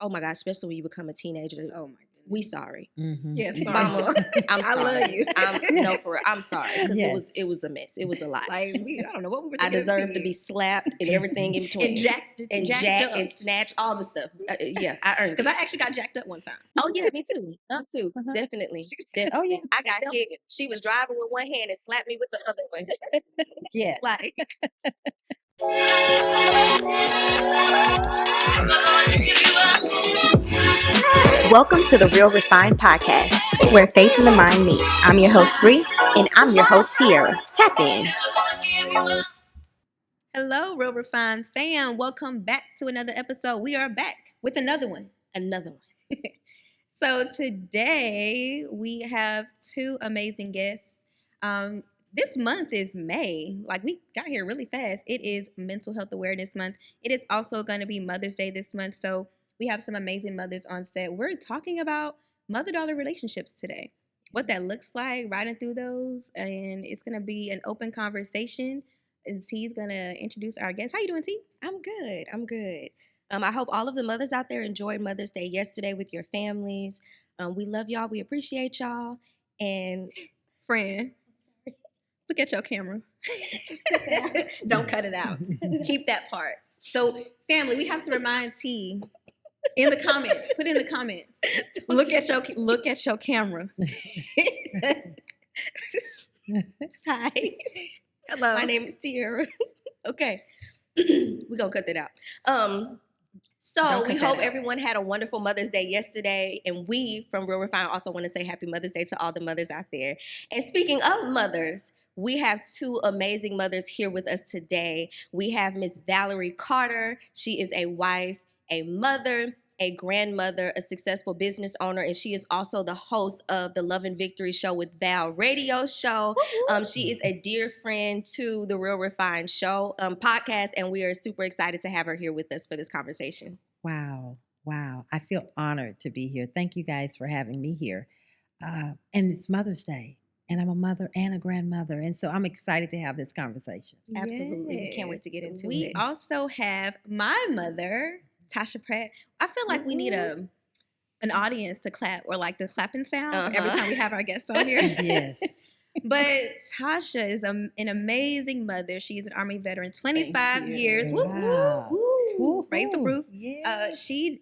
oh my gosh, especially when you become a teenager. Oh my goodness. We sorry. Mm-hmm. Yes, sorry. Mama, I'm sorry. I love you. No, for real, I'm sorry because Yes. it was a mess. It was a lot. Like I don't know what we were I thinking. deserve to be slapped and everything in between. and jacked and snatched, all the stuff. Yeah, I earned it. Because I actually got jacked up one time. Oh yeah, me too. Me too. Uh-huh. Definitely. Oh yeah. I got hit. She was driving with one hand and slapped me with the other one. Yeah. Like Welcome to the Real Refined Podcast, where faith and the mind meet. I'm your host, Bree, and I'm your host, Tierra. Tap in. Hello, Real Refined fam. Welcome back to another episode. We are back with another one. So today we have two amazing guests. This month is May. Like we got here really fast. It is Mental Health Awareness Month. It is also going to be Mother's Day this month. So we have some amazing mothers on set. We're talking about mother-daughter relationships today. What that looks like, riding through those. And it's going to be an open conversation. And T's going to introduce our guest. How you doing, T? I'm good. I hope all of the mothers out there enjoyed Mother's Day yesterday with your families. We love y'all. We appreciate y'all. And Friend, look at your camera. Don't cut it out. Keep that part. So, family, we have to remind T in the comments. Put in the comments. Look at your camera. hi. Hello. My name is Tierra. Okay. We're going to cut that out. So we hope everyone had a wonderful Mother's Day yesterday. And we from Real Refine also want to say happy Mother's Day to all the mothers out there. And speaking of mothers, we have two amazing mothers here with us today. We have Miss Valerie Carter. She is a wife, a mother, a grandmother, a successful business owner, and she is also the host of the Love and Victory Show with Val radio show. She is a dear friend to the Real Refined Show podcast, and we are super excited to have her here with us for this conversation. Wow. I feel honored to be here. Thank you guys for having me here. And it's Mother's Day, and I'm a mother and a grandmother, and so I'm excited to have this conversation. Absolutely. We can't wait to get into it. We also have my mother, Tosha Pratt. I feel like we need an audience to clap, or like the clapping sound every time we have our guests on here. Yes. But Tosha is an amazing mother. She's an Army veteran, 25 years. Wow. Woo. Raise the proof. Yeah. She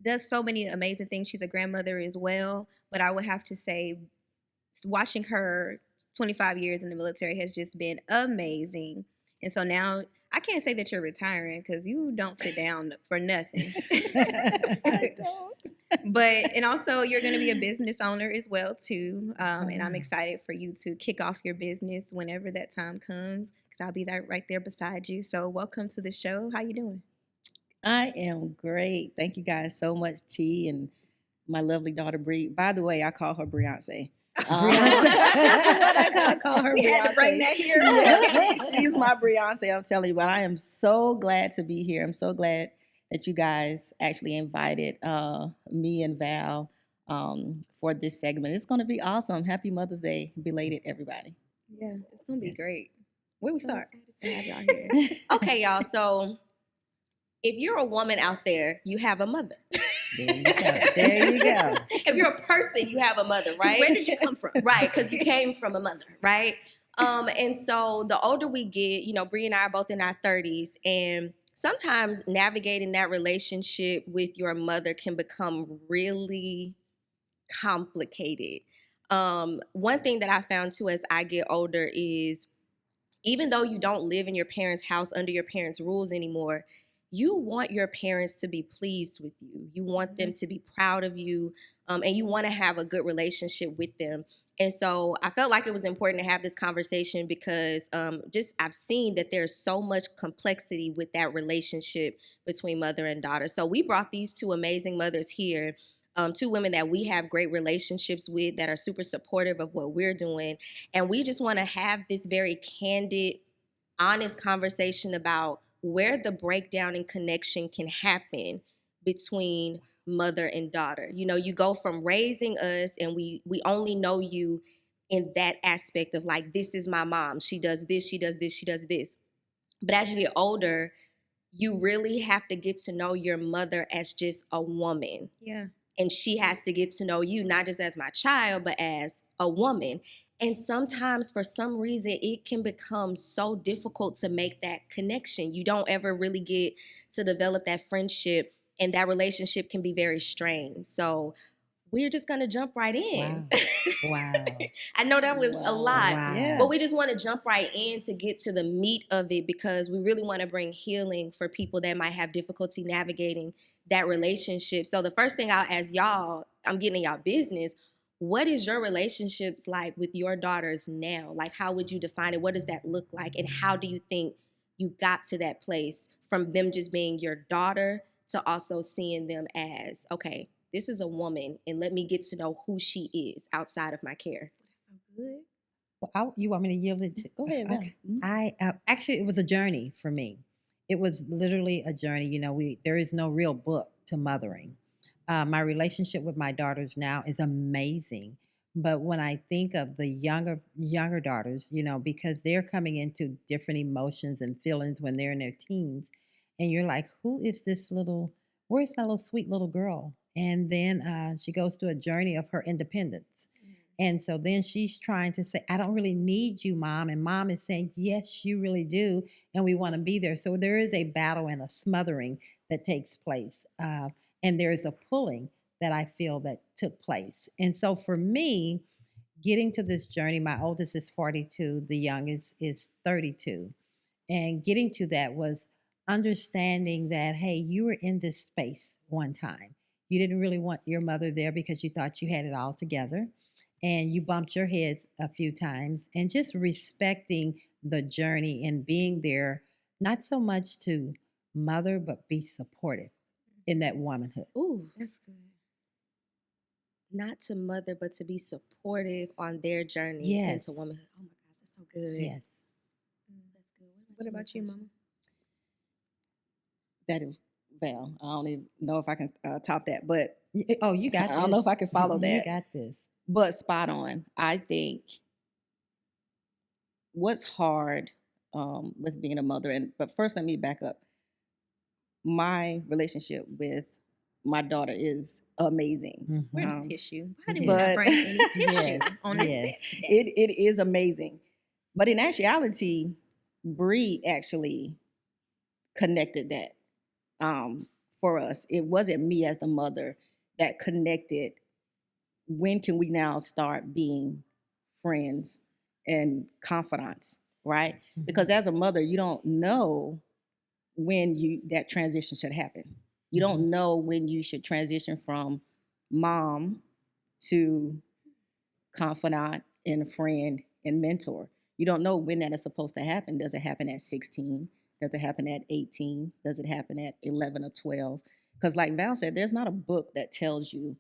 does so many amazing things. She's a grandmother as well. But I would have to say, watching her 25 years in the military has just been amazing. And so now, I can't say that you're retiring because you don't sit down for nothing. I don't. And also you're going to be a business owner as well too. And I'm excited for you to kick off your business whenever that time comes, because I'll be right there beside you. So welcome to the show. How you doing? I am great. Thank you guys so much, T, and my lovely daughter, Bree. By the way, I call her Beyonce. That's what I call her. We Beyonce. had to bring that here. Yeah, she's my Beyonce, I'm telling you. But I am so glad to be here. I'm so glad that you guys actually invited me and Val for this segment. It's going to be awesome. Happy Mother's Day, belated, everybody. Yeah, it's going to be great. Where we start? To have y'all here. Okay, y'all. So if you're a woman out there, you have a mother. There you go. If you're a person, you have a mother, right? Where did you come from? Right, because you came from a mother, right? And so the older we get, Bree and I are both in our 30s, and sometimes navigating that relationship with your mother can become really complicated. One thing that I found too as I get older is, even though you don't live in your parents' house under your parents' rules anymore, you want your parents to be pleased with you. You want them to be proud of you, and you want to have a good relationship with them. And so I felt like it was important to have this conversation because I've seen that there's so much complexity with that relationship between mother and daughter. So we brought these two amazing mothers here, two women that we have great relationships with that are super supportive of what we're doing. And we just want to have this very candid, honest conversation about where the breakdown in connection can happen between mother and daughter. You go from raising us, and we only know you in that aspect of like, this is my mom. She does this, she does this, she does this. But as you get older, you really have to get to know your mother as just a woman. Yeah. And she has to get to know you not just as my child, but as a woman. And sometimes, for some reason, it can become so difficult to make that connection. You don't ever really get to develop that friendship, and that relationship can be very strained. So we're just going to jump right in. Wow. I know that was a lot, Wow. but we just want to jump right in to get to the meat of it, because we really want to bring healing for people that might have difficulty navigating that relationship. So the first thing I'll ask y'all, I'm getting in y'all business. What is your relationships like with your daughters now? Like, how would you define it? What does that look like? And how do you think you got to that place from them just being your daughter to also seeing them as, okay, this is a woman, and let me get to know who she is outside of my care? Good. Well, you want me to yield it to? Go ahead, Val. Okay. I actually, it was a journey for me. It was literally a journey. You know, there is no real book to mothering. My relationship with my daughters now is amazing. But when I think of the younger daughters, you know, because they're coming into different emotions and feelings when they're in their teens, and you're like, who is this little? Where's my little sweet little girl? And then she goes through a journey of her independence. And so then she's trying to say, I don't really need you, Mom. And Mom is saying, yes, you really do. And we want to be there. So there is a battle and a smothering that takes place. And there is a pulling that I feel that took place. And so for me, getting to this journey, my oldest is 42, the youngest is 32. And getting to that was understanding that, hey, you were in this space one time. You didn't really want your mother there because you thought you had it all together. And you bumped your heads a few times, and just respecting the journey and being there, not so much to mother, but be supportive in that womanhood. Ooh, That's good. not to mother, but to be supportive on their journey Yes. into womanhood. Oh my gosh, that's so good. Yes. That's good. What about you, Mama? That is Val. I don't even know if I can top that, but Oh, you got I this. don't know if I can follow You that. got this. But spot on. I think what's hard with being a mother, but first let me back up. My relationship with my daughter is amazing. Where's Um, the tissue? Why did we but- not bring any tissue Yes, on this yes. set today? It is amazing. But in actuality, Bree actually connected that for us. It wasn't me as the mother that connected. When can we now start being friends and confidants, right? Mhm. Because as a mother, you don't know when that transition should happen. You don't know when you should transition from mom to confidant and friend and mentor. You don't know when that is supposed to happen. Does it happen at 16? Does it happen at 18? Does it happen at 11 or 12? Because like Val said, there's not a book that tells you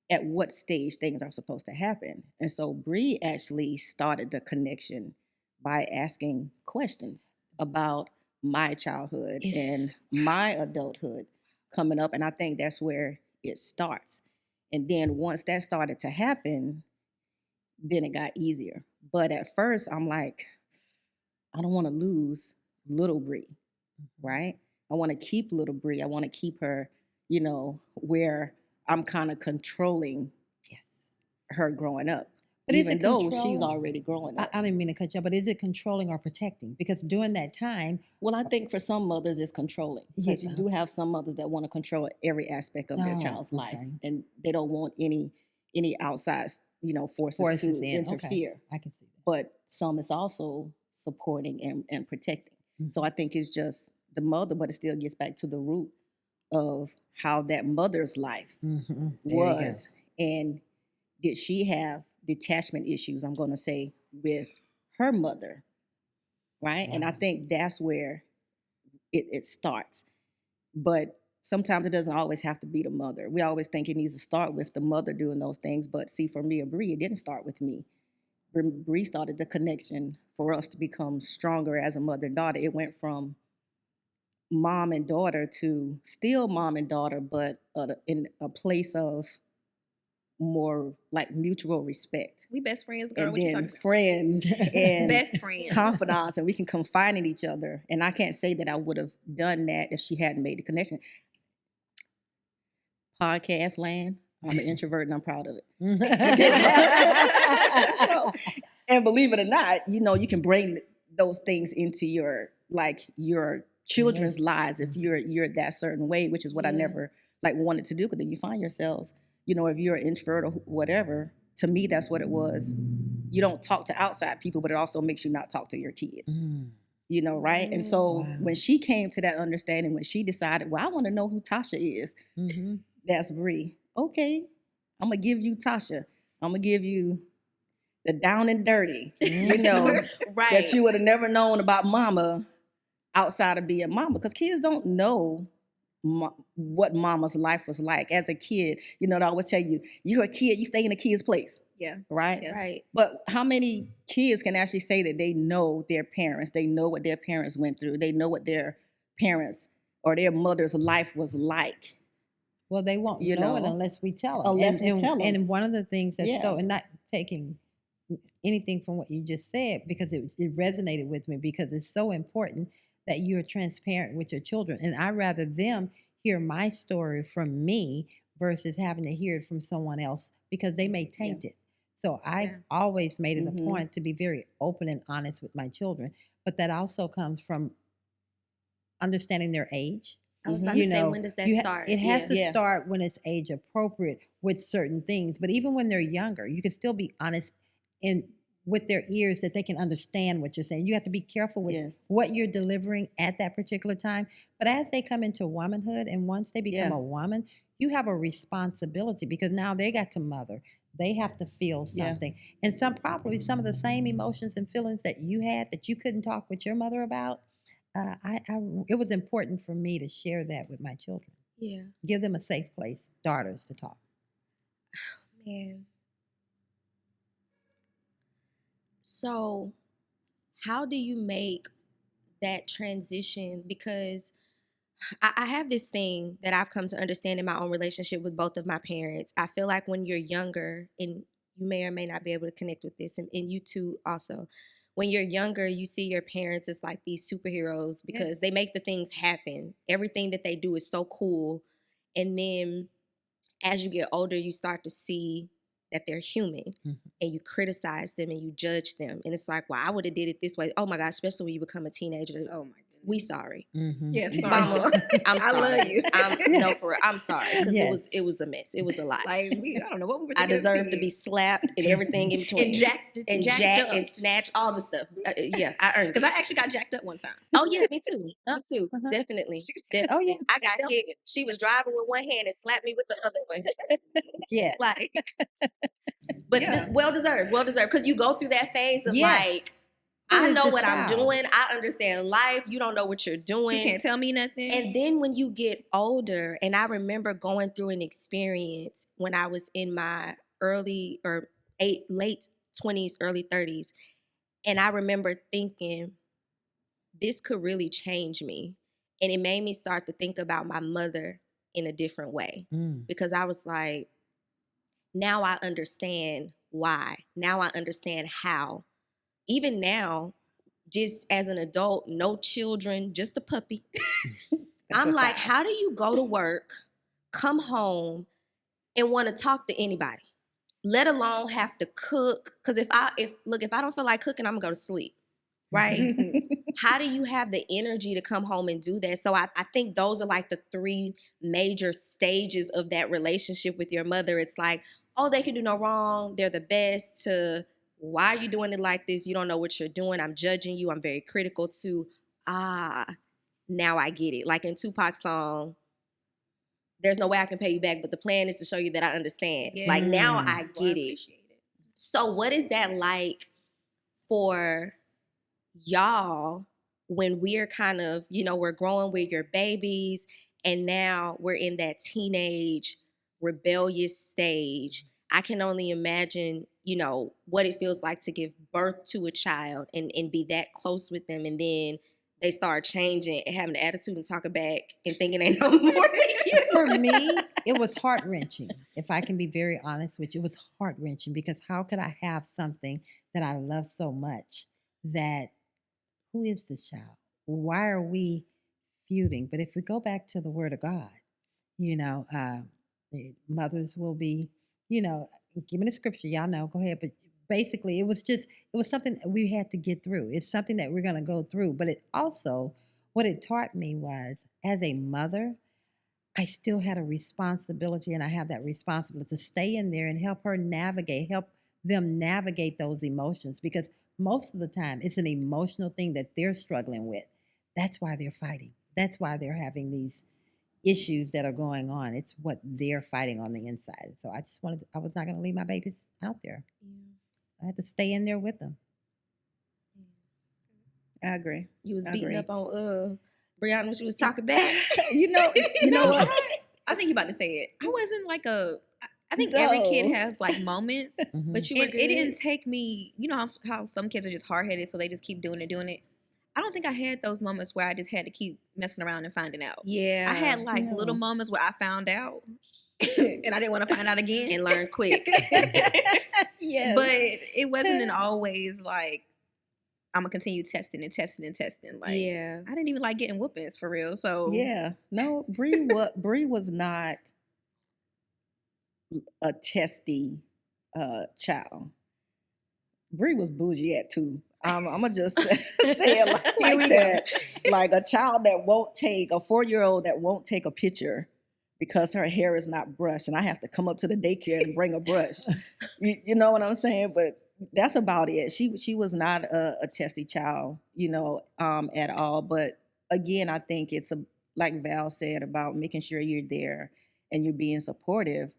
at what stage things are supposed to happen. And so Bree actually started the connection by asking questions about my childhood and my adulthood coming up. And I think that's where it starts. And then once that started to happen, then it got easier. But at first, I'm like, I don't want to lose little Bree, right? I want to keep little Bree. I want to keep her, where I'm kind of controlling her growing up. But is even it though control? she's already growing up. I didn't mean to cut you off, but is it controlling or protecting? Because during that time, Well, I think for some mothers it's controlling, because Yeah. you do have some mothers that want to control every aspect of their Oh, child's life, okay. and they don't want any outside forces forces to in. interfere. Okay. I can see that. But some is also supporting and protecting. So I think it's just the mother, but it still gets back to the root of how that mother's life was, and did she have detachment issues, I'm going to say, with her mother, right? And I think that's where it starts. But sometimes it doesn't always have to be the mother. We always think it needs to start with the mother doing those things. But see, for me or Bree, it didn't start with me. Bree started the connection for us to become stronger as a mother-daughter. It went from mom and daughter to still mom and daughter, but in a place of more like mutual respect. We best friends, girl. And What you then talking about? friends and Best friends. confidants, and we can confide in each other. And I can't say that I would have done that if she hadn't made the connection. Podcast land. I'm an introvert and I'm proud of it. So, and believe it or not, you know, you can bring those things into your children's lives if you're that certain way, which is what I never wanted to do. Because then you find yourselves, you know, if you're an introvert or whatever, to me that's what it was. You don't talk to outside people, but it also makes you not talk to your kids. You know, right? And so when she came to that understanding, when she decided, well, I want to know who Tosha is, that's Bree. Okay, I'm gonna give you Tosha. I'm gonna give you the down and dirty, you know, that you would have never known about mama outside of being mama, because kids don't know what mama's life was like as a kid. You know, they always tell you, you're a kid, you stay in a kid's place. Yeah. Right? Yeah. Right. But how many kids can actually say that they know their parents? They know what their parents went through. They know what their parents or their mother's life was like. Well, they won't know it unless we tell them. Unless we tell them. And one of the things that's and not taking anything from what you just said, because it resonated with me, because it's so important that you're transparent with your children. And I'd rather them hear my story from me versus having to hear it from someone else, because they may taint it. So I've always made it a point to be very open and honest with my children. But that also comes from understanding their age. I was about to say, when does that start? It has to start when it's age appropriate with certain things. But even when they're younger, you can still be honest with their ears, that they can understand what you're saying. You have to be careful with what you're delivering at that particular time. But as they come into womanhood, and once they become a woman, you have a responsibility, because now they got to mother. They have to feel something. And probably some of the same emotions and feelings that you had that you couldn't talk with your mother about. It was important for me to share that with my children. Yeah. Give them a safe place, daughters, to talk. Man. So, how do you make that transition? Because I have this thing that I've come to understand in my own relationship with both of my parents. I feel like when you're younger, and you may or may not be able to connect with this, and you too also, when you're younger, you see your parents as like these superheroes, because they make the things happen. Everything that they do is so cool. And then as you get older, you start to see that they're human, and you criticize them and you judge them. And it's like, well, I would have did it this way. Oh my gosh, especially when you become a teenager. Oh my goodness. We sorry. Yes, sorry. Mama, I'm sorry. I love you. No, for real, I'm sorry, because it was a mess. It was a lot. Like, I don't know what we were I thinking. deserve to be slapped and everything in between. and jacked up. And snatched, all the stuff. I earned it. Because I actually got jacked up one time. Oh yeah, me too. Me too. Definitely. Oh yeah. I got hit. She was driving with one hand and slapped me with the other one. Like, but well deserved. Because you go through that phase of like, I know what I'm doing. I understand life. You don't know what you're doing. You can't tell me nothing. And then when you get older, and I remember going through an experience when I was in my late 20s, early 30s. And I remember thinking, this could really change me. And it made me start to think about my mother in a different way. Because I was like, now I understand why. Now I understand how. Even now, just as an adult, no children, just a puppy. I'm like, how do you go to work, come home, and want to talk to anybody, let alone have to cook? Because if I don't feel like cooking, I'm gonna go to sleep, right? How do you have the energy to come home and do that? So I think those are like the three major stages of that relationship with your mother. It's like, oh, they can do no wrong. They're the best. To, why are you doing it like this? You don't know what you're doing. I'm judging you. I'm very critical. To, now I get it. Like in Tupac's song, there's no way I can pay you back, but the plan is to show you that I understand. Yeah. Like now I get it. So what is that like for y'all when we're kind of, we're growing with your babies, and now we're in that teenage rebellious stage? I can only imagine, what it feels like to give birth to a child and be that close with them, and then they start changing and having the attitude and talking back and thinking they know more than you. For me, it was heart-wrenching. If I can be very honest with you, it was heart-wrenching because how could I have something that I love so much that, who is this child? Why are we feuding? But if we go back to the Word of God, the mothers will be, give me the scripture, y'all know, go ahead. But basically, it was something that we had to get through. It's something that we're going to go through. But it also, what it taught me was, as a mother, I still had a responsibility, and I have that responsibility to stay in there and help them navigate those emotions, because most of the time it's an emotional thing that they're struggling with. That's why they're fighting. That's why they're having these issues that are going on. It's what they're fighting on the inside. So I was not going to leave my babies out there. I had to stay in there with them. I agree. You was beating up on Brianna when she was talking back. You know what? I think you about to say it. I wasn't like I think every kid has like moments, But you were it good. didn't take me, you know how some kids are just hard-headed, so they just keep doing it. I don't think I had those moments where I just had to keep messing around and finding out. Yeah. I had like little moments where I found out and I didn't want to find out again. and learn quick. Yes. But it wasn't always like, I'm going to continue testing and testing and testing. Like, Yeah. I didn't even like getting whoopings for real. So Yeah. No, Bree was not a testy child. Bree was bougie at 2. I'm gonna just say it like that. Like a child that won't take, a 4-year-old that won't take a picture because her hair is not brushed, and I have to come up to the daycare and bring a brush. You know what I'm saying? But that's about it. She was not a testy child, at all. But again, I think it's like Val said about making sure you're there and you're being supportive.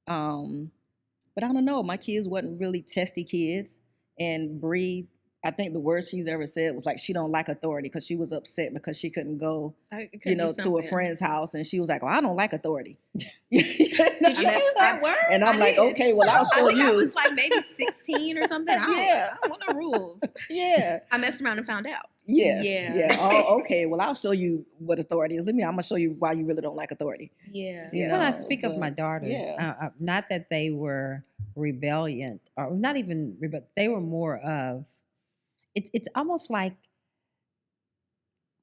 But I don't know. My kids wasn't really testy kids, and Bree, I think the worst she's ever said was like she don't like authority because she was upset because she couldn't go, to a friend's house, and she was like, "Well, I don't like authority." Did you use that word? And I'm like, "Okay, well, I'll show you." I was like maybe 16 or something. I don't want no rules. Yeah. I messed around and found out. Yes. Yeah. Yeah. Oh, okay. Well, I'll show you what authority is. I'm gonna show you why you really don't like authority. Yeah. You When I know, speak of my daughters, not that they were rebellious, or not even rebellious, they were more of, it's almost like,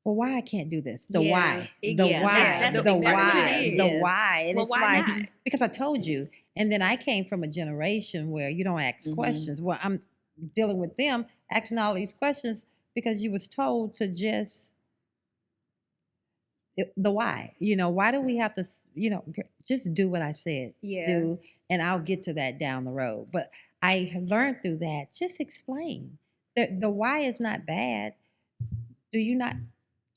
well, why I can't do this? The why. The why. That's The what why. it is. The why. And Well, it's why like, not? because I told you. And then I came from a generation where you don't ask questions. Well, I'm dealing with them asking all these questions because you was told to just, the why. Why do we have to, just do what I said do, and I'll get to that down the road. But I have learned through that, just explain. The why is not bad. You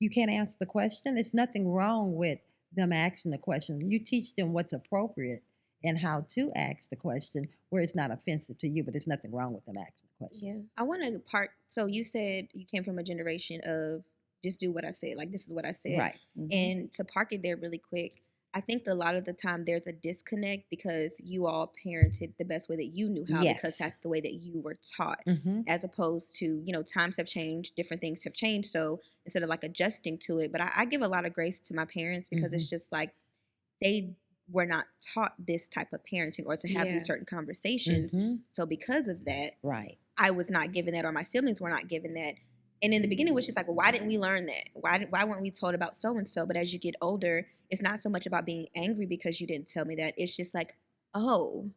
can't answer the question. There's nothing wrong with them asking the question. You teach them what's appropriate and how to ask the question where it's not offensive to you, but there's nothing wrong with them asking the question. Yeah. I want to so you said you came from a generation of just do what I said. Like, this is what I said. Right. And to park it there really quick, I think a lot of the time there's a disconnect because you all parented the best way that you knew how, because that's the way that you were taught, as opposed to, times have changed, different things have changed. So instead of like adjusting to it, but I give a lot of grace to my parents because it's just like they were not taught this type of parenting or to have these certain conversations. So because of that, I was not given that, or my siblings were not given that. And in the beginning, it was just like, well, why didn't we learn that? Why weren't we told about so-and-so? But as you get older, it's not so much about being angry because you didn't tell me that. It's just like, oh,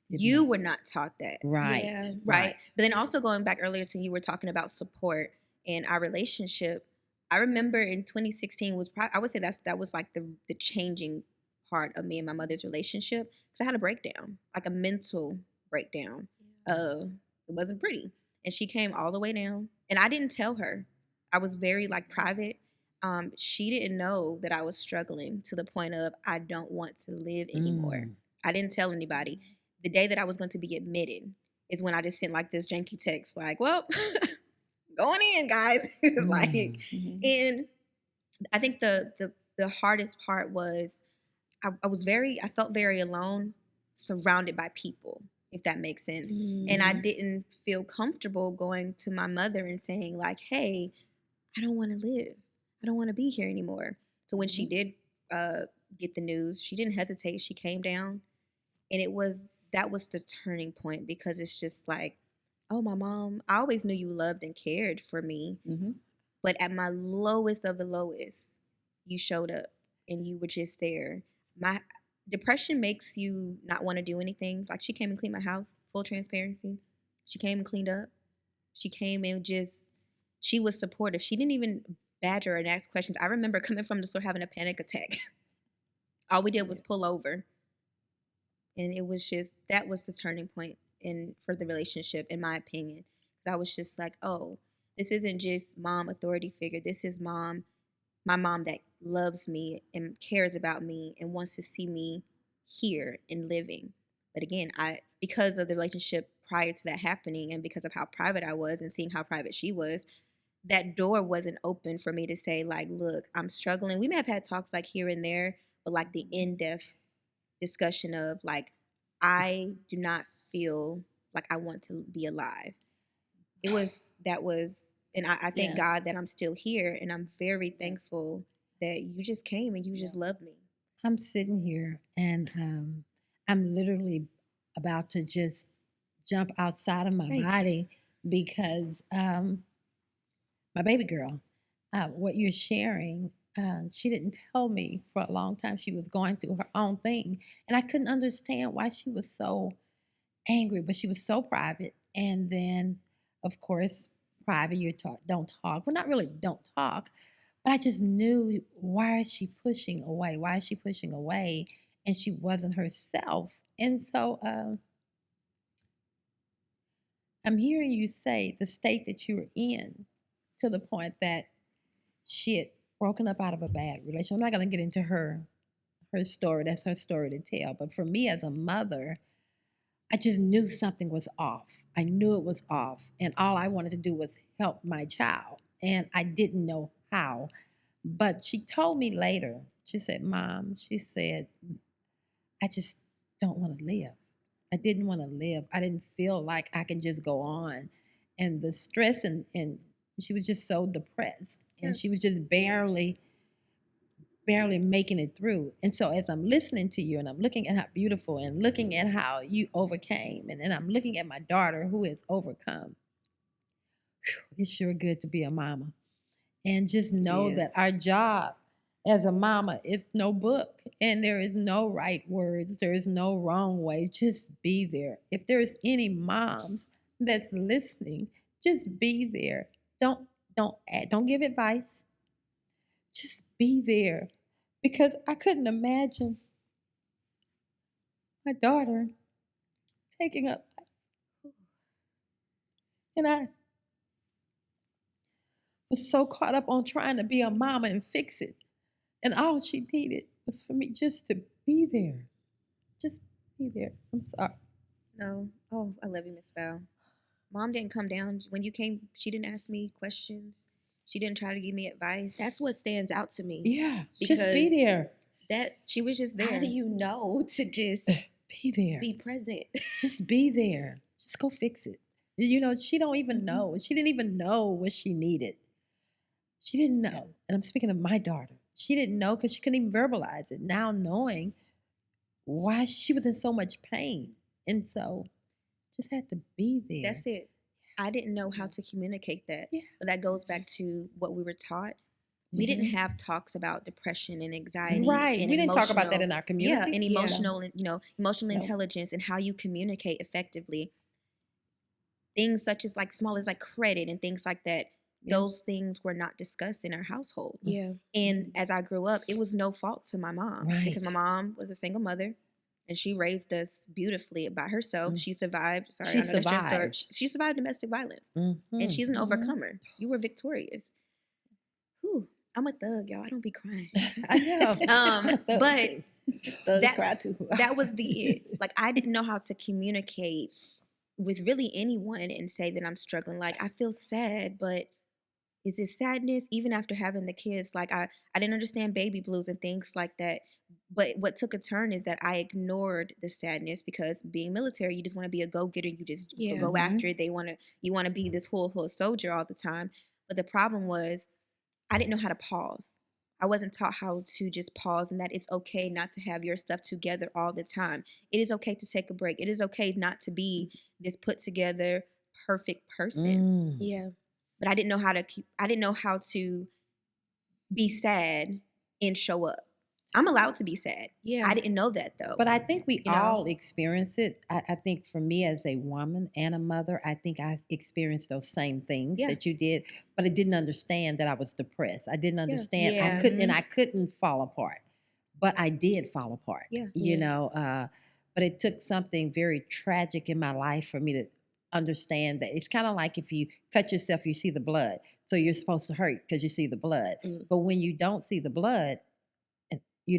you were not taught that. Right. Yeah, right. But then also going back earlier to you were talking about support and our relationship. I remember in 2016 I would say that was like the changing part of me and my mother's relationship, because I had a breakdown, like a mental breakdown. It wasn't pretty. And she came all the way down. And I didn't tell her. I was very like private. She didn't know that I was struggling to the point of I don't want to live anymore. I didn't tell anybody. The day that I was going to be admitted is when I just sent like this janky text like, well, going in, guys. And I think the hardest part was I felt very alone, surrounded by people, if that makes sense. And I didn't feel comfortable going to my mother and saying like, hey, I don't want to live. I don't want to be here anymore. So when she did get the news, she didn't hesitate. She came down, and that was the turning point, because it's just like, oh, my mom, I always knew you loved and cared for me, but at my lowest of the lowest, you showed up and you were just there. My depression makes you not want to do anything. Like, she came and cleaned my house, full transparency. She came and cleaned up. She came and she was supportive. She didn't even badger and ask questions. I remember coming from the store having a panic attack. All we did was pull over. And it was just, that was the turning point for the relationship, in my opinion. Because I was just like, oh, this isn't just mom authority figure. This is my mom that loves me and cares about me and wants to see me here and living. But again, because of the relationship prior to that happening, and because of how private I was and seeing how private she was, that door wasn't open for me to say, like, look, I'm struggling. We may have had talks like here and there, but like the in-depth discussion of, like, I do not feel like I want to be alive. And I thank God that I'm still here, and I'm very thankful that you just came and you just loved me. I'm sitting here and I'm literally about to just jump outside of my body because my baby girl, what you're sharing, she didn't tell me for a long time she was going through her own thing. And I couldn't understand why she was so angry, but she was so private. And then, of course, private, don't talk. Well, not really don't talk, but I just knew, why is she pushing away? Why is she pushing away? And she wasn't herself. And so I'm hearing you say the state that you were in, to the point that she had broken up out of a bad relationship. I'm not going to get into her story. That's her story to tell. But for me as a mother, I just knew something was off. I knew it was off. And all I wanted to do was help my child. And I didn't know how. But she told me later, she said, Mom, she said, I just don't want to live. I didn't want to live. I didn't feel like I could just go on. And the stress and she was just so depressed. And she was just barely making it through. And so as I'm listening to you and I'm looking at how beautiful and looking at how you overcame, and then I'm looking at my daughter who has overcome, it's sure good to be a mama. And just know that our job as a mama is no book, and there is no right words. There is no wrong way. Just be there. If there's any moms that's listening, just be there. Don't give advice. Just be there. Because I couldn't imagine my daughter taking a life. And I was so caught up on trying to be a mama and fix it. And all she needed was for me just to be there. Just be there. I'm sorry. No. Oh, I love you, Miss Val. Mom didn't come down. When you came, she didn't ask me questions. She didn't try to give me advice. That's what stands out to me. Yeah, just be there. That she was just there. How do you know to just be there? Be present. Just be there. Just go fix it. You know, she don't even know. She didn't even know what she needed. She didn't know. And I'm speaking of my daughter. She didn't know because she couldn't even verbalize it. Now knowing why she was in so much pain. And so just had to be there. That's it. I didn't know how to communicate that. Yeah. But that goes back to what we were taught. We didn't have talks about depression and anxiety. Right. And we didn't talk about that in our community. Yeah, and emotional intelligence and how you communicate effectively. Things such as like small as like credit and things like that. Those things were not discussed in our household. Yeah. And as I grew up, it was no fault to my mom. Right. Because my mom was a single mother. And she raised us beautifully by herself. Mm-hmm. She survived. Sorry, I know that's your story. She survived domestic violence. Mm-hmm. And she's an overcomer. You were victorious. Whew, I'm a thug, y'all. I don't be crying. I know. But thugs cry too. That was it. Like, I didn't know how to communicate with really anyone and say that I'm struggling. Like, I feel sad, but is this sadness? Even after having the kids, like I didn't understand baby blues and things like that. But what took a turn is that I ignored the sadness because being military, you just want to be a go-getter. You just go after it. You want to be this whole soldier all the time. But the problem was I didn't know how to pause. I wasn't taught how to just pause and that it's okay not to have your stuff together all the time. It is okay to take a break. It is okay not to be this put together perfect person. Yeah. But I didn't know how to be sad and show up. I'm allowed to be sad. Yeah. I didn't know that though. But I think we You know? all experience it. I think for me as a woman and a mother, I think I experienced those same things Yeah. that you did, but I didn't understand that I was depressed. I didn't understand. Yeah. I couldn't fall apart, but I did fall apart. Yeah. You know, but it took something very tragic in my life for me to understand that. It's kind of like if you cut yourself, you see the blood. So you're supposed to hurt because you see the blood. But when you don't see the blood, you're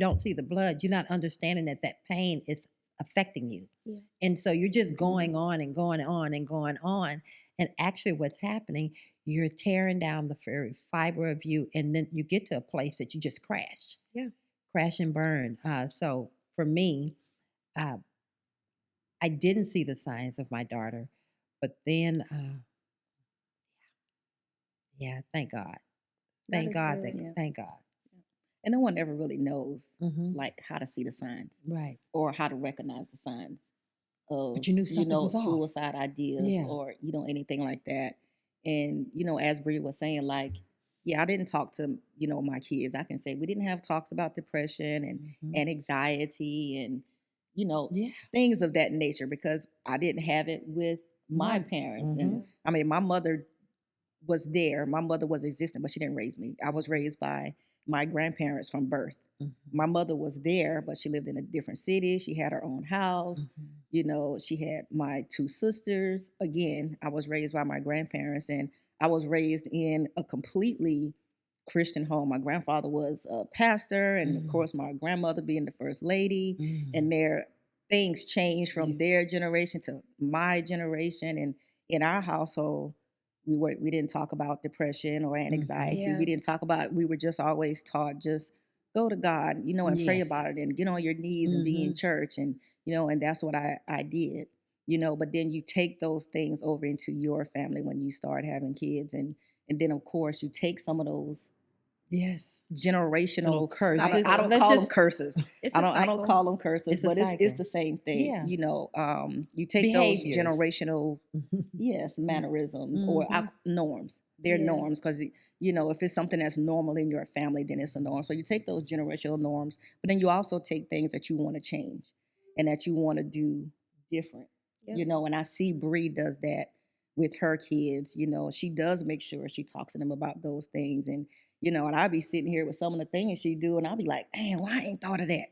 not understanding that pain is affecting you. Yeah. And so you're just going on and going on and going on. And actually what's happening, you're tearing down the very fiber of you. And then you get to a place that you just crash. Yeah. Crash and burn. So for me, I didn't see the signs of my daughter. But then, thank God. Thank God. Thank God. And no one ever really knows Mm-hmm. like how to see the signs Right. or how to recognize the signs of But you knew something was off. suicide ideas Yeah. or anything like that. And as Brie was saying, like, yeah, I didn't talk to my kids. I can say we didn't have talks about depression Mhm. and anxiety and Yeah. things of that nature because I didn't have it with my Right. parents. Mhm. And I mean, my mother was there. My mother was existent, but she didn't raise me. I was raised by my grandparents from birth. Mhm. My mother was there, but she lived in a different city. She had her own house. Mhm. She had my two sisters. Again, I was raised by my grandparents, and I was raised in a completely Christian home. My grandfather was a pastor, and of course, my grandmother being the first lady. And things changed from their generation to my generation. And in our household, we didn't talk about depression or anxiety. Yeah. We didn't talk about. We were just always taught just go to God, and pray Yes. about it and get on your knees and be in church and and that's what I did. But then you take those things over into your family when you start having kids and then of course you take some of those Yes. generational Little curses. I don't Let's call them just- curses. It's I a don't cycle. call them curses, It's a but it's cycle. the same thing. Yeah. You take Behaviors. those generational mannerisms or norms. They're Yeah. norms because if it's something that's normal in your family, then it's a norm. So you take those generational norms, but then you also take things that you want to change and that you want to do different. Yeah. And I see Bree does that with her kids. She does make sure she talks to them about those things and I'll be sitting here with some of the things she do, and I'll be like, "Dang, why I ain't thought of that?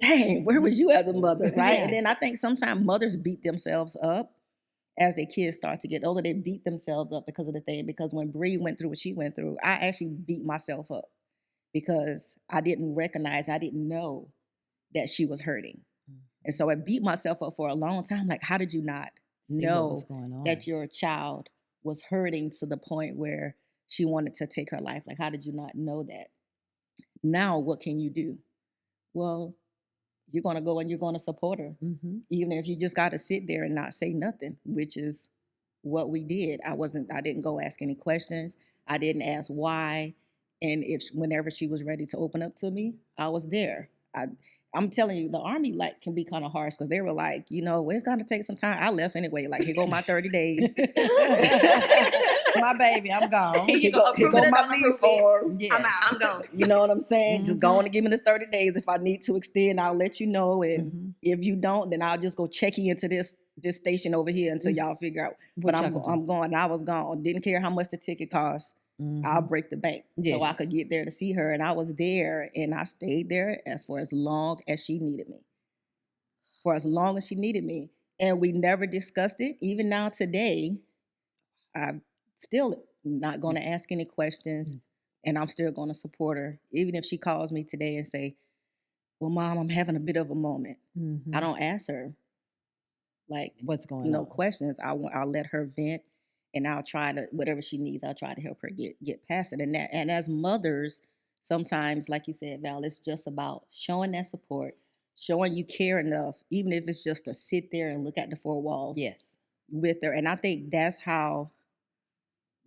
Dang, where was you as a mother, right?" Yeah. And then I think sometimes mothers beat themselves up as their kids start to get older. They beat themselves up because of the thing. Because when Bree went through what she went through, I actually beat myself up because I didn't recognize, I didn't know that she was hurting, and so I beat myself up for a long time. Like, how did you not See what know was going on. that your child was hurting to the point where she wanted to take her life? Like, how did you not know that? Now, what can you do? Well, you're going to go and you're going to support her, even if you just got to sit there and not say nothing, which is what we did. I didn't go ask any questions. I didn't ask why. And whenever she was ready to open up to me, I was there. I'm telling you, the Army can be kind of harsh because they were like, it's gonna take some time. I left anyway. Like, here go my 30 days. My baby, I'm gone. You go here approve go it or my don't leave approve it. form. Yes. I'm out. I'm gone. You know what I'm saying? Just go on and give me the 30 days. If I need to extend, I'll let you know. And if you don't, then I'll just go check you into this station over here until y'all figure out. What But y'all gonna do? I'm going. I was gone. Didn't care how much the ticket cost. I'll break the bank so I could get there to see her. And I was there and I stayed there for as long as she needed me. For as long as she needed me. And we never discussed it. Even now today, I'm still not going to ask any questions and I'm still going to support her. Even if she calls me today and say, "Well, Mom, I'm having a bit of a moment." I don't ask her What's going on? questions. I'll let her vent. And I'll try to, whatever she needs, I'll try to help her get past it. And as mothers, sometimes, like you said, Val, it's just about showing that support, showing you care enough, even if it's just to sit there and look at the four walls Yes. with her. And I think that's how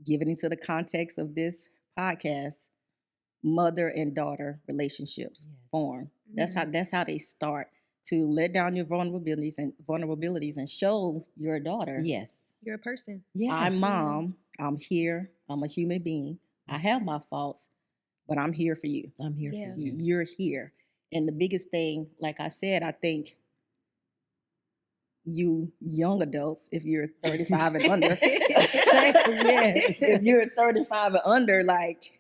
given into the context of this podcast, mother and daughter relationships form. That's how they start, to let down your vulnerabilities and show your daughter, Yes. You're a person. Yes. I'm mom, I'm here, I'm a human being, I have my faults, but I'm here for you. I'm here Yeah. for you. You're here. And the biggest thing, like I said, I think you young adults, if you're 35 and under, if you're 35 and under, like,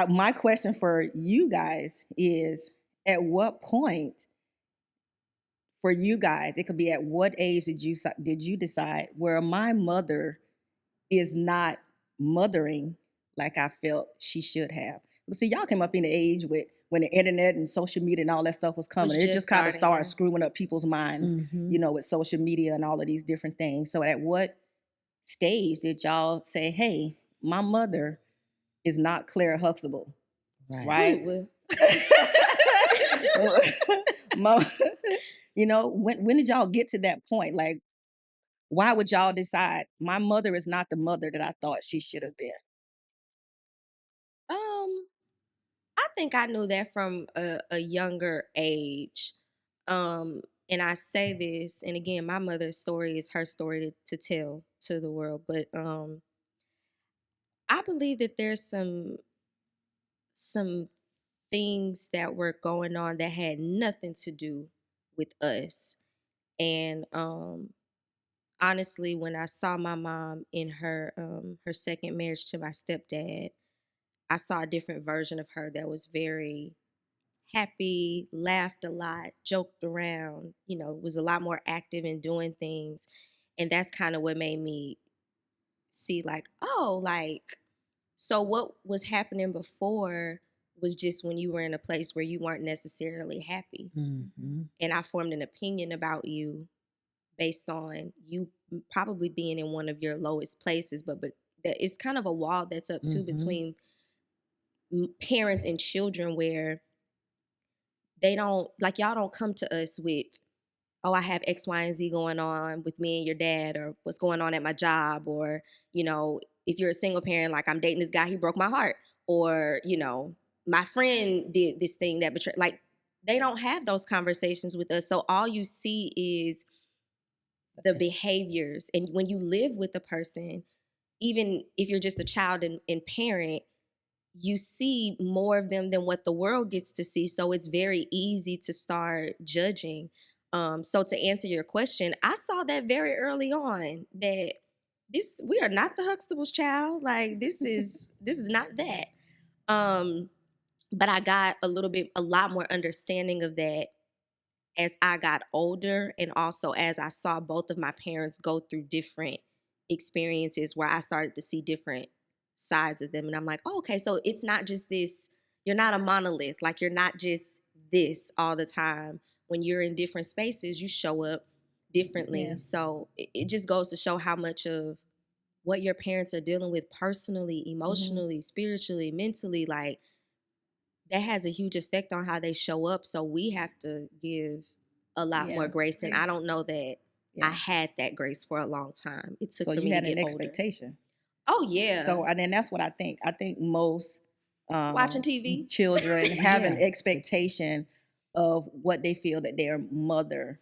my question for you guys is, at what point for you guys, it could be at what age did you decide where my mother is not mothering like I felt she should have? See, y'all came up in the age when the internet and social media and all that stuff was coming. It just kind of started screwing up people's minds, with social media and all of these different things. So at what stage did y'all say, hey, my mother is not Claire Huxtable, right? When did y'all get to that point? Like, why would y'all decide my mother is not the mother that I thought she should have been? I think I knew that from a younger age. And I say this, and again, my mother's story is her story to tell to the world. But I believe that there's some things that were going on that had nothing to do with us. And honestly, when I saw my mom in her second marriage to my stepdad, I saw a different version of her that was very happy, laughed a lot, joked around, was a lot more active in doing things. And that's kind of what made me see, like, oh, like, so what was happening before was just when you were in a place where you weren't necessarily happy. Mm-hmm. And I formed an opinion about you based on you probably being in one of your lowest places, but that it's kind of a wall that's up too between parents and children, where they don't, like, y'all don't come to us with, oh, I have X, Y, and Z going on with me and your dad, or what's going on at my job, or, if you're a single parent, like, I'm dating this guy, he broke my heart, or, my friend did this thing that betrayed. Like, they don't have those conversations with us. So all you see is the behaviors. And when you live with a person, even if you're just a child and parent, you see more of them than what the world gets to see. So it's very easy to start judging. So to answer your question, I saw that very early on, that we are not the Huxtables, child. Like, this is not that. But I got a lot more understanding of that as I got older, and also as I saw both of my parents go through different experiences where I started to see different sides of them. And I'm like, oh, okay, so it's not just this, you're not a monolith. Like, you're not just this all the time. When you're in different spaces, you show up differently. Yeah. So it just goes to show how much of what your parents are dealing with personally, emotionally, spiritually, mentally, like, that has a huge effect on how they show up. So we have to give a lot more grace. And I don't know that I had that grace for a long time. It took So for you me had to an get older. expectation. Oh, yeah. So, and then that's what I think. I think most watching TV children have an expectation of what they feel that their mother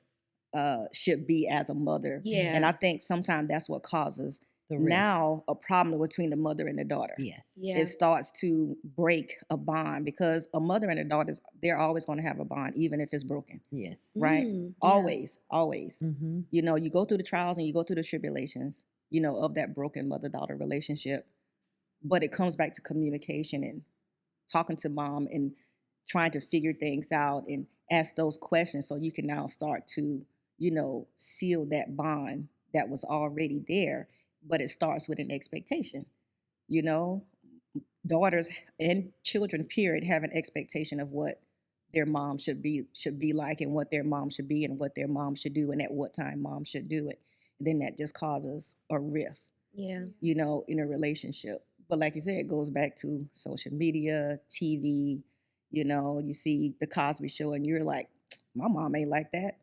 should be as a mother. Yeah. And I think sometimes that's what causes now a problem between the mother and the daughter. Yes. Yeah. It starts to break a bond, because a mother and a daughter, they're always going to have a bond, even if it's broken. Yes. Right? Yeah. Always. Mm-hmm. You go through the trials and you go through the tribulations, of that broken mother-daughter relationship. But it comes back to communication and talking to mom and trying to figure things out and ask those questions, so you can now start to, seal that bond that was already there. But it starts with an expectation. Daughters and children, period, have an expectation of what their mom should be like, and what their mom should be, and what their mom should do, and at what time mom should do it. And then that just causes a rift, in a relationship. But like you said, it goes back to social media, TV. You see the Cosby Show, and you're like, my mom ain't like that.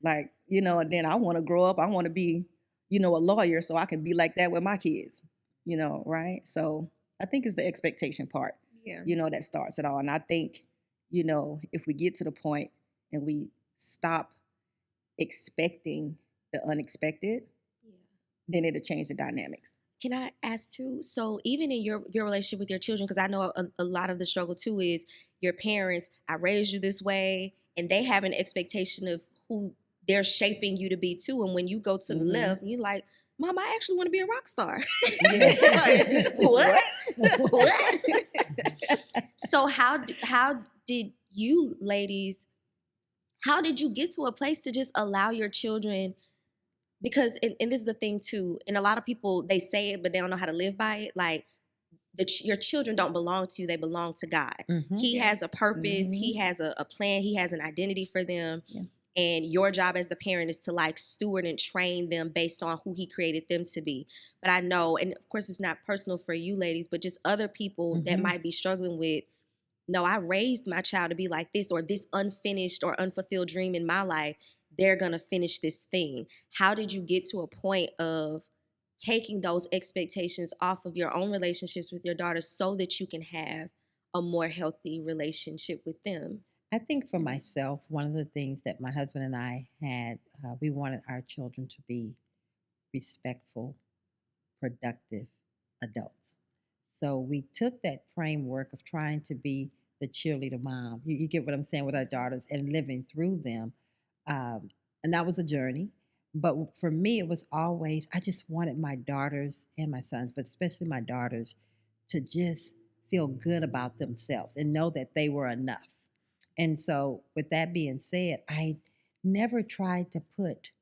Like, and then I want to grow up. I want to be, a lawyer, so I can be like that with my kids. right? So I think it's the expectation part, Yeah. that starts it all. And I think, if we get to the point and we stop expecting the unexpected, then it'll change the dynamics. Can I ask too? So even in your relationship with your children, because I know a lot of the struggle too is your parents. I raised you this way, and they have an expectation of who they're shaping you to be too. And when you go to the left, you're like, "Mom, I actually want to be a rock star." Yeah. What? What? So how did you ladies? How did you get to a place to just allow your children? Because, and this is the thing too, and a lot of people, they say it, but they don't know how to live by it. Like, your children don't belong to you, they belong to God. He has a purpose, he has a plan, he has an identity for them. Yeah. And your job as the parent is to like steward and train them based on who he created them to be. But I know, and of course it's not personal for you ladies, but just other people that might be struggling with, no, I raised my child to be like this, or this unfinished or unfulfilled dream in my life, they're going to finish this thing. How did you get to a point of taking those expectations off of your own relationships with your daughters so that you can have a more healthy relationship with them? I think for myself, one of the things that my husband and I had, we wanted our children to be respectful, productive adults. So we took that framework of trying to be the cheerleader mom. You get what I'm saying, with our daughters and living through them. And that was a journey. But for me, it was always, I just wanted my daughters and my sons, but especially my daughters, to just feel good about themselves and know that they were enough. And so with that being said, I never tried to put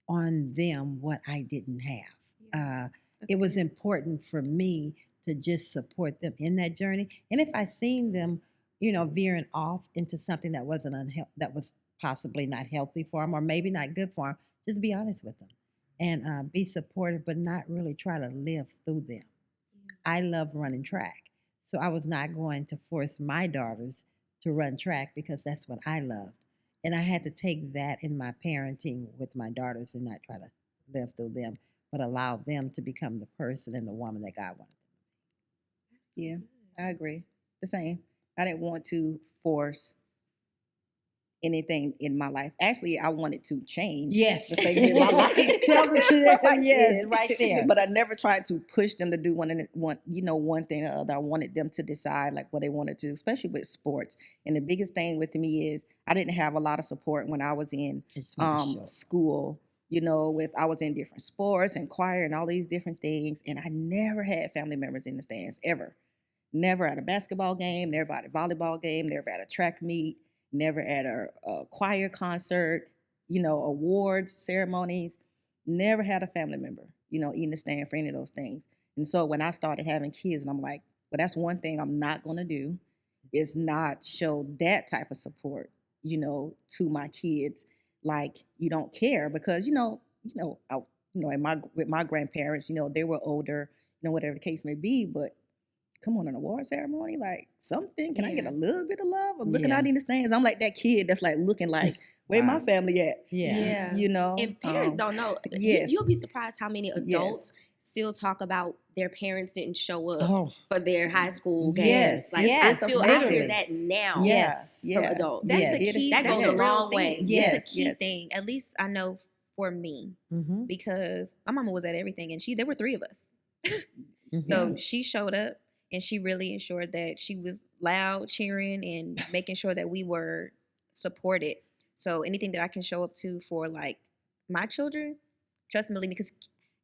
on them what I didn't have. It was important for me to just support them in that journey. And if I seen them, veering off into something that wasn't that was possibly not healthy for them, or maybe not good for them, just be honest with them and be supportive, but not really try to live through them. I love running track, so I was not going to force my daughters to run track because that's what I loved. And I had to take that in my parenting with my daughters and not try to live through them, but allow them to become the person and the woman that God wanted them to be. Yeah, I agree. The same. I didn't want to force anything in my life. Actually, I wanted to change the things in my life. Tell the truth. Yes, right there. But I never tried to push them to do one thing or the other. I wanted them to decide like what they wanted to do, especially with sports. And the biggest thing with me is I didn't have a lot of support when I was in school. I was in different sports and choir and all these different things, and I never had family members in the stands ever. Never at a basketball game, never at a volleyball game, never at a track meet, never at a choir concert, awards, ceremonies. Never had a family member, in the stand for any of those things. And so when I started having kids, and I'm like, well, that's one thing I'm not going to do, is not show that type of support, to my kids. Like, you don't care because, with my grandparents, they were older, whatever the case may be, but come on, an award ceremony, like something. Can I get a little bit of love? I'm looking out in the stands. I'm like that kid that's like looking like, where my family at? Yeah. And parents don't know. Yes. You'll be surprised how many adults still talk about their parents didn't show up for their high school games. I hear that now. From adults. That's a key. That goes a long way. It's a key thing. At least I know for me, because my mama was at everything, and there were 3 of us. So she showed up. And she really ensured that she was loud, cheering, and making sure that we were supported. So anything that I can show up to for like my children, trust and believe me, because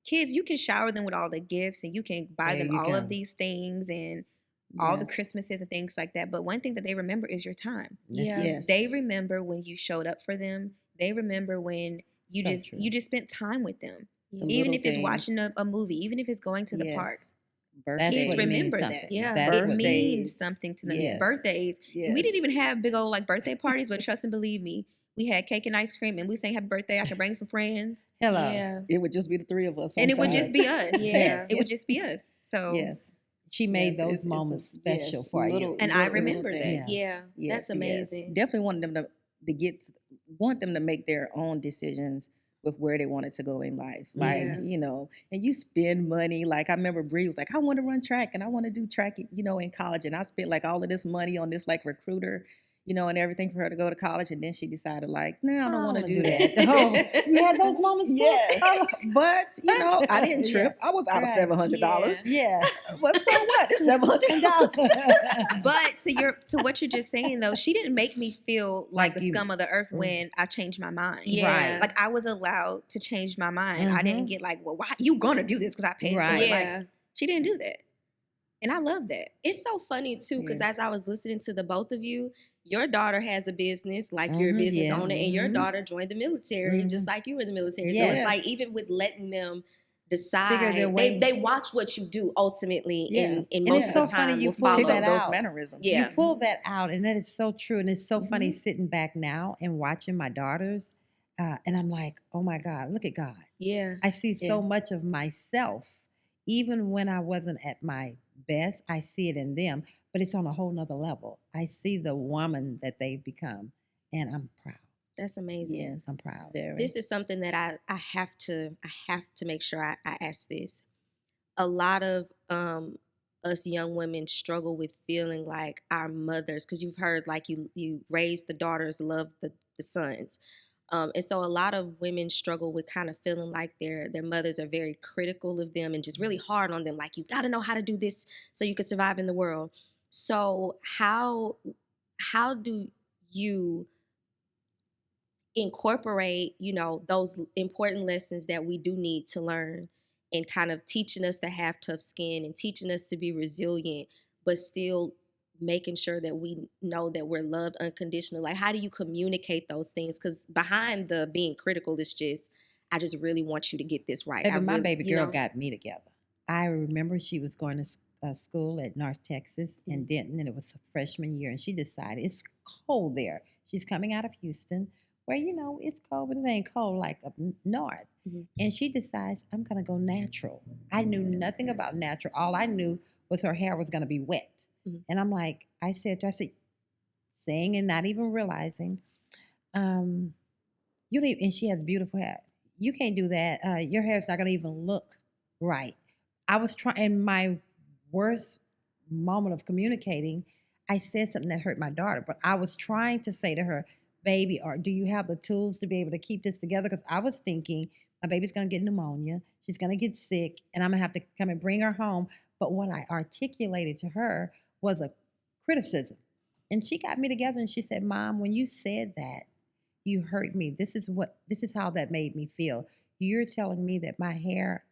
kids, you can shower them with all the gifts and you can buy them all of these things and all the Christmases and things like that. But one thing that they remember is your time. They remember when you showed up for them. They remember when you just spent time with them. Even if it's watching a movie, even if it's going to the park. Kids remember that. It means something to them. Birthdays. We didn't even have big old like birthday parties, but trust and believe me, we had cake and ice cream and we sang happy birthday. I could bring some friends. It would just be the 3 of us. And it would just be us. It would just be us. So she made those moments special for you. And I remember that. That's amazing. Definitely want them to make their own decisions with where they wanted to go in life. Like, Yeah. you know, and you spend money. Like I remember Bree was like, I want to run track and I want to do track, you know, in college. And I spent like all of this money on this like recruiter, you know, and everything for her to go to college. And then she decided like, no, I don't want to do that. Oh, you had those moments too? Yes. Oh, But, you know, I didn't Yeah. trip. I was out Right. of $700. yeah. But so what? It's $700. But to what you're just saying though, she didn't make me feel like the you- scum of the earth when I changed my mind. Yeah. Like I was allowed to change my mind. I Mhm. didn't get like, well, why you gonna do this? Because I paid for Right. it. Like, Yeah. she didn't do that. And I love that. It's so funny too, because Yeah. as I was listening to the both of you, your daughter has a business, like you're a business yes. owner, and your Mhm. daughter joined the military, just like you were in the military. So Yes. it's like even with letting them Figure decide, their way. they watch what you do ultimately, Yeah. and And most it's of the so funny time you will pull follow. Pick that up those out. mannerisms. Yeah. You pull that out, and that is so true. And it's so funny Mhm. sitting back now and watching my daughters, and I'm like, oh my God, look at God. Yeah. I see so Yeah. much of myself, even when I wasn't at my best. I see it in them, but it's on a whole nother level. I see the woman that they've become, and I'm proud. That's amazing. Yes. I'm proud. Very. This is something that I have to make sure I ask this. A lot of us young women struggle with feeling like our mothers, because you've heard like you raise the daughters, love the sons. And so a lot of women struggle with kind of feeling like their mothers are very critical of them and just really hard on them. Like, you got to know how to do this so you can survive in the world. So how do you incorporate, you know, those important lessons that we do need to learn, and kind of teaching us to have tough skin and teaching us to be resilient, but still making sure that we know that we're loved unconditionally? Like, how do you communicate those things? Because behind the being critical is just, I just really want you to get this right. Baby, my really, baby you girl know? got me together. I remember she was going to school at North Texas in Denton, and it was her freshman year, and she decided it's cold there. She's coming out of Houston, where, you know, it's cold, but it ain't cold like up north. Mhm. And she decides, I'm going to go natural. I knew nothing about natural. All I knew was her hair was going to be wet. Mhm. And I'm like, I said, saying and not even realizing, you don't even, and she has beautiful hair. You can't do that. Your hair's not going to even look right. I was trying, in my worst moment of communicating, I said something that hurt my daughter, but I was trying to say to her, baby, or do you have the tools to be able to keep this together? Because I was thinking my baby's going to get pneumonia. She's going to get sick, and I'm going to have to come and bring her home. But what I articulated to her was a criticism. And she got me together and she said, Mom, when you said that, you hurt me. This is how that made me feel. You're telling me that my hair,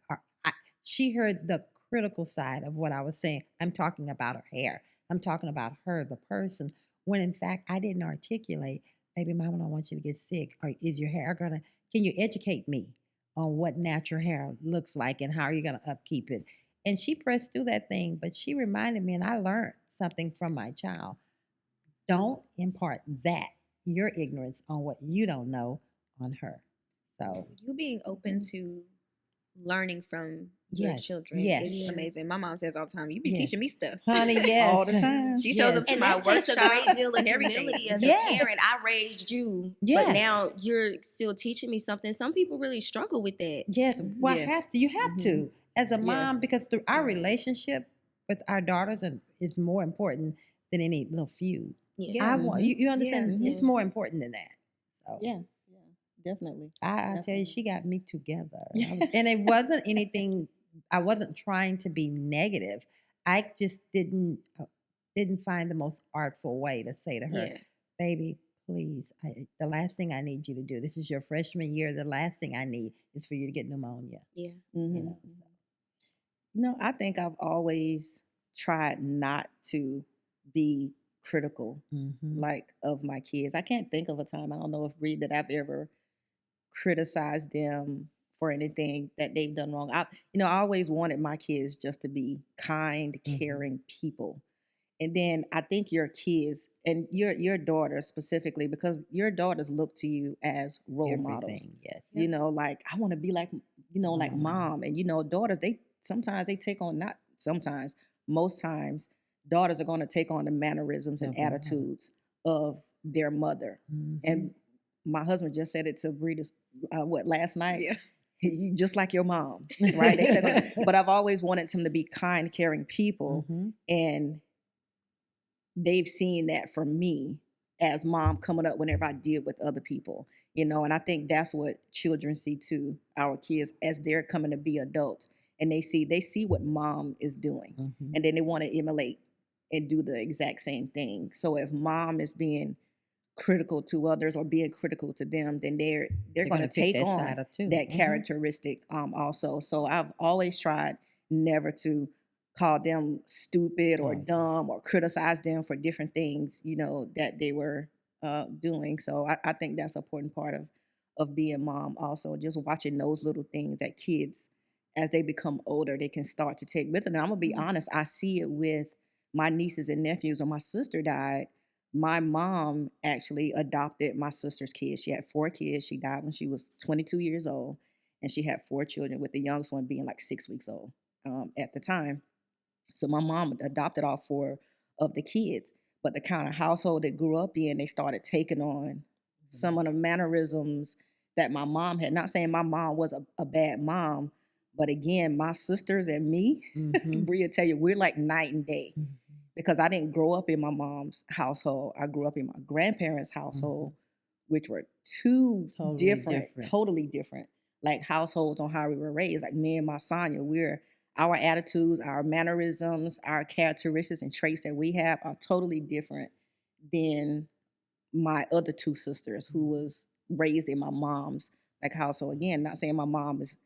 she heard the critical side of what I was saying. I'm talking about her hair. I'm talking about her, the person, when in fact I didn't articulate, baby, Mama don't want you to get sick. Or is your hair can you educate me on what natural hair looks like and how are you going to upkeep it? And she pressed through that thing, but she reminded me, and I learned something from my child. Don't impart your ignorance on what you don't know on her. So You being open to learning from your Yes, children yes. is amazing. My mom says all the time, you be Yes. teaching me stuff. honey, yes. All the time. She shows up Yes. to And my that takes a workshops great deal of and everything. humility as Yes. a parent. I raised you, Yes. but now you're still teaching me something. Some people really struggle with that. Yes, well, Yes. you have to as a mom, Yes. because through our Yes. relationship with our daughters is more important than any little feud. Yeah. I want you understand. Yeah. It's more important than that. So Yeah. Definitely. I tell Definitely. you, she got me together, and it wasn't anything. I wasn't trying to be negative. I just didn't find the most artful way to say to her, Yeah. baby, please, the last thing I need you to do, this is your freshman year, the last thing I need is for you to get pneumonia. Yeah. Mhm. You know, No, I think I've always tried not to be critical, like, of my kids. I can't think of a time, I don't know if Reed, that I've ever criticized them for anything that they've done wrong. I always wanted my kids just to be kind, caring people. And then I think your kids and your daughters specifically, because your daughters look to you as role models. everything, yes. You know, like, I want to be like, like mom. And daughters, sometimes they take on, not sometimes, most times, daughters are going to take on the mannerisms and Of mom. attitudes of their mother. And my husband just said it to Bree last night. Yeah. You just like your mom, right? They said, but I've always wanted them to be kind, caring people, Mhm. and they've seen that from me as mom coming up whenever I deal with other people, and I think that's what children see too, our kids, as they're coming to be adults, and they see what mom is doing, Mhm. and then they want to emulate and do the exact same thing. So if mom is being critical to others or being critical to them, then they're going gonna to pick take that on side up too. that Mhm. characteristic also. So I've always tried never to call them stupid or Right. dumb or criticize them for different things, that they were doing. So I think that's an important part of being mom also, just watching those little things that kids, as they become older, they can start to take with them. Now, I'm going to be honest, I see it with my nieces and nephews. When my sister died, my mom actually adopted my sister's kids. She had 4 kids. She died when she was 22 years old, and she had 4 children, with the youngest one being like 6 weeks old at the time. So my mom adopted all 4 of the kids, but the kind of household they grew up in, they started taking on some of the mannerisms that my mom had. Not saying my mom was a bad mom, but again, my sisters and me, Mhm. Bria tell you, we're like night and day, Mhm. because I didn't grow up in my mom's household. I grew up in my grandparents' household, which were two totally different, like households on how we were raised. Like me and my Sonia, our attitudes, our mannerisms, our characteristics and traits that we have are totally different than my other 2 sisters who was raised in my mom's like household. Again, not saying my mom is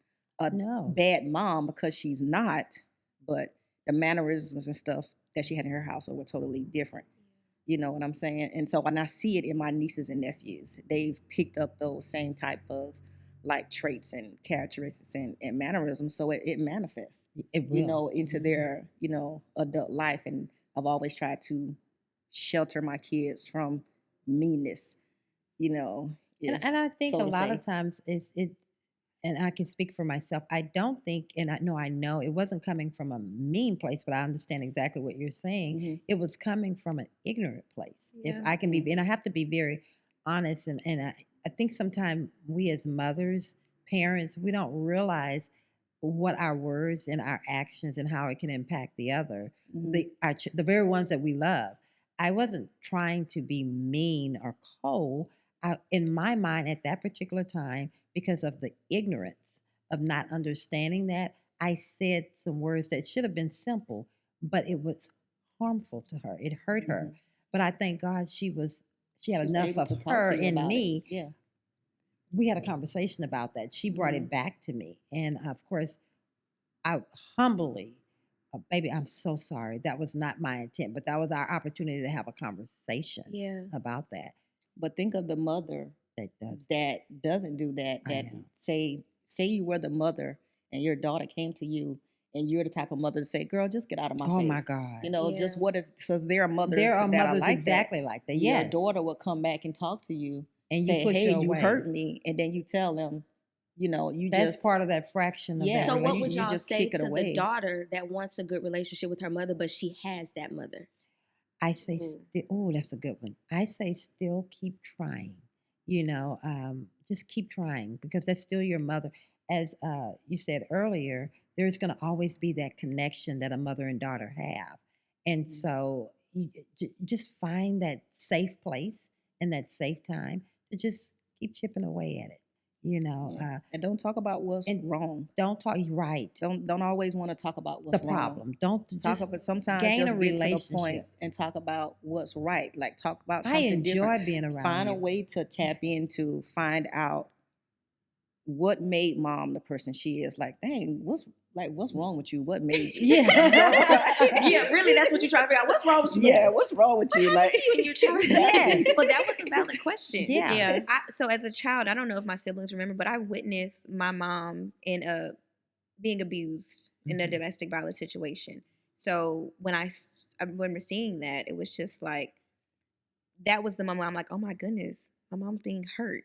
a No. bad mom, because she's not, but the mannerisms and stuff that she had in her household were totally different. You know what I'm saying? And so when I see it in my nieces and nephews, they've picked up those same type of like traits and characteristics and mannerisms. So it manifests, It will. into their, adult life. And I've always tried to shelter my kids from meanness, And I think so a to lot say. of times and I can speak for myself. I don't think, and I know it wasn't coming from a mean place, but I understand exactly what you're saying. Mhm. It was coming from an ignorant place. If Yeah. I can be, and I have to be very honest, and I think sometimes we as mothers, parents, we don't realize what our words and our actions and how it can impact the other, Mhm. the very ones that we love. I wasn't trying to be mean or cold. In my mind at that particular time, because of the ignorance of not understanding that, I said some words that should have been simple, but it was harmful to her. It hurt her. Mhm. But I thank God she had Was enough able of to talk her to you in about it. me. Yeah. We had a conversation about that. She brought it back to me. And of course, I humbly, baby, I'm so sorry. That was not my intent, but that was our opportunity to have a conversation Yeah. about that. But think of the mother That does. that doesn't do that. I That know. say you were the mother and your daughter came to you, and you're the type of mother to say, "Girl, just get out of my face." Oh my God. Just Yeah. what if? Because there are mothers There are that are mothers like exactly that. like that. Your Yes. daughter will come back and talk to you, And you say, push "Hey, her you away. hurt me," and then you tell them, you That's just part of that fraction of that So what relationship. would you y'all just say kick it to the away. daughter that wants a good relationship with her mother, but she has that mother? I say, Ooh. oh, that's a good one. I say, still keep trying. Just keep trying, because that's still your mother. As you said earlier, there's going to always be that connection that a mother and daughter have. And so you just find that safe place and that safe time to just keep chipping away at it. Yeah. And don't talk about what's and wrong. don't talk right. Don't always want to talk about The what's wrong. problem. Don't Talk just about sometimes gain a just get to the point relationship. and talk about what's right. Like talk about I something different. enjoy being around Find a you. way to tap into, find out what made mom the person she is. Like, dang, what's wrong with you? What made you? Yeah, really, that's what you're trying to figure out. What's wrong with you? Yeah, what's wrong with you? What Like, happened to you in your childhood? Yes. But that was a valid question. Yeah. Yeah. So as a child, I don't know if my siblings remember, but I witnessed my mom in being abused in a Mhm. domestic violence situation. So when I remember seeing that, it was just like, that was the moment I'm like, oh my goodness, my mom's being hurt.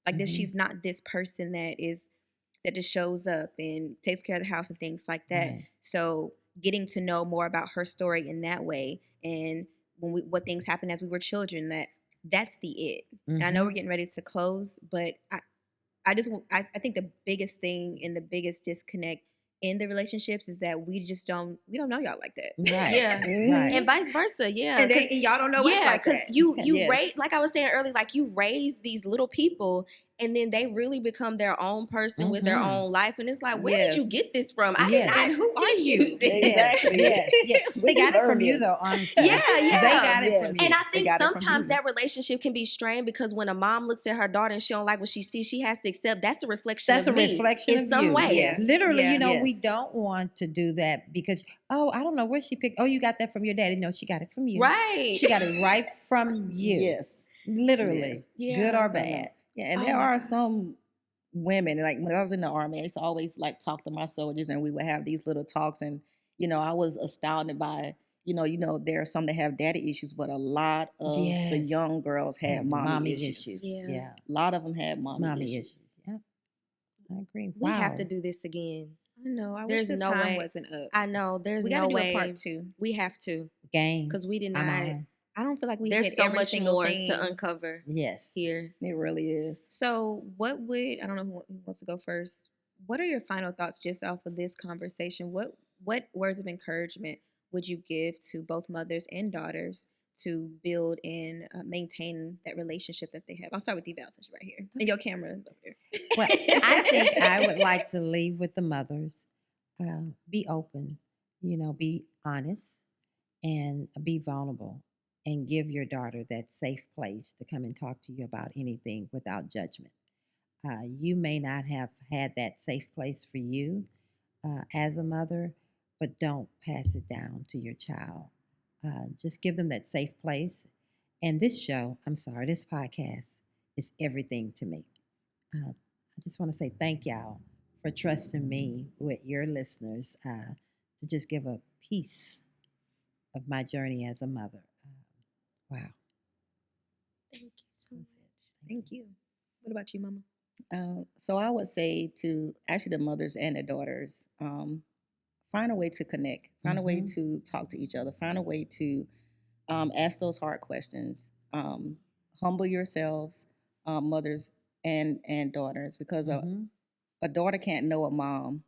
Like this, Mhm. she's not this person that just shows up and takes care of the house and things like that. Right. So getting to know more about her story in that way, and what things happened as we were children, that that's the it. And I know we're getting ready to close, but I think the biggest thing and the biggest disconnect in the relationships is that we don't know y'all like that. Right. Yeah. Right. And vice versa, yeah. And y'all don't know us Yeah, like because that. you Yes. raise, like I was saying earlier, like you raise these little people and then they really become their own person with their own life. And it's like, where did you Yes. get this from? I Yes. did And not who are teach you? this. Exactly. Yes. Yes. They got it from you, though, honestly. Yeah, They yeah. got it from Yes. you. And I They think got it from sometimes you. that relationship can be strained because when a mom looks at her daughter and she don't like what she sees, she has to accept that's a reflection That's of a me reflection in of some you. way. Yes. Literally, Yeah. you know, we Yes. don't want to do that because, oh, I don't know where she picked. Oh, you got that from your daddy. No, she got it from you. Right. She got it right from you. Yes. Literally. Yes. Good Yeah. or I know. bad. Yeah, and Oh there my are gosh. some women, like when I was in the army, I used to always like talk to my soldiers and we would have these little talks and I was astounded by, there are some that have daddy issues, but a lot of the Yes. young girls had Have mommy issues. Yeah. Yeah. A lot of them had mommy, Mommy issues. issues. Yeah. I agree. We have Wow. to do this again. I know. I There's wish the no time way. wasn't up. I know. There's We got no to do way. a part 2. We have to. Game. Because we did I'm not. on. I don't feel like we There's hit so every much single more thing. to uncover Yes. here. It really is. So, I don't know who wants to go first. What are your final thoughts just off of this conversation? What words of encouragement would you give to both mothers and daughters to build and maintain that relationship that they have? I'll start with you, Val, since you're right here. And your camera is over there. Well, I think I would like to leave with the mothers. Be open, be honest and be vulnerable and give your daughter that safe place to come and talk to you about anything without judgment. You may not have had that safe place for you as a mother, but don't pass it down to your child. Just give them that safe place. And this podcast is everything to me. I just want to say thank y'all for trusting me with your listeners to just give a piece of my journey as a mother. Wow. Thank you so much. Thank you. What about you, Mama? So I would say to actually the mothers and the daughters, find a way to connect, find a way to talk to each other, find a way to ask those hard questions. Humble yourselves, mothers and daughters, because a daughter can't know a mom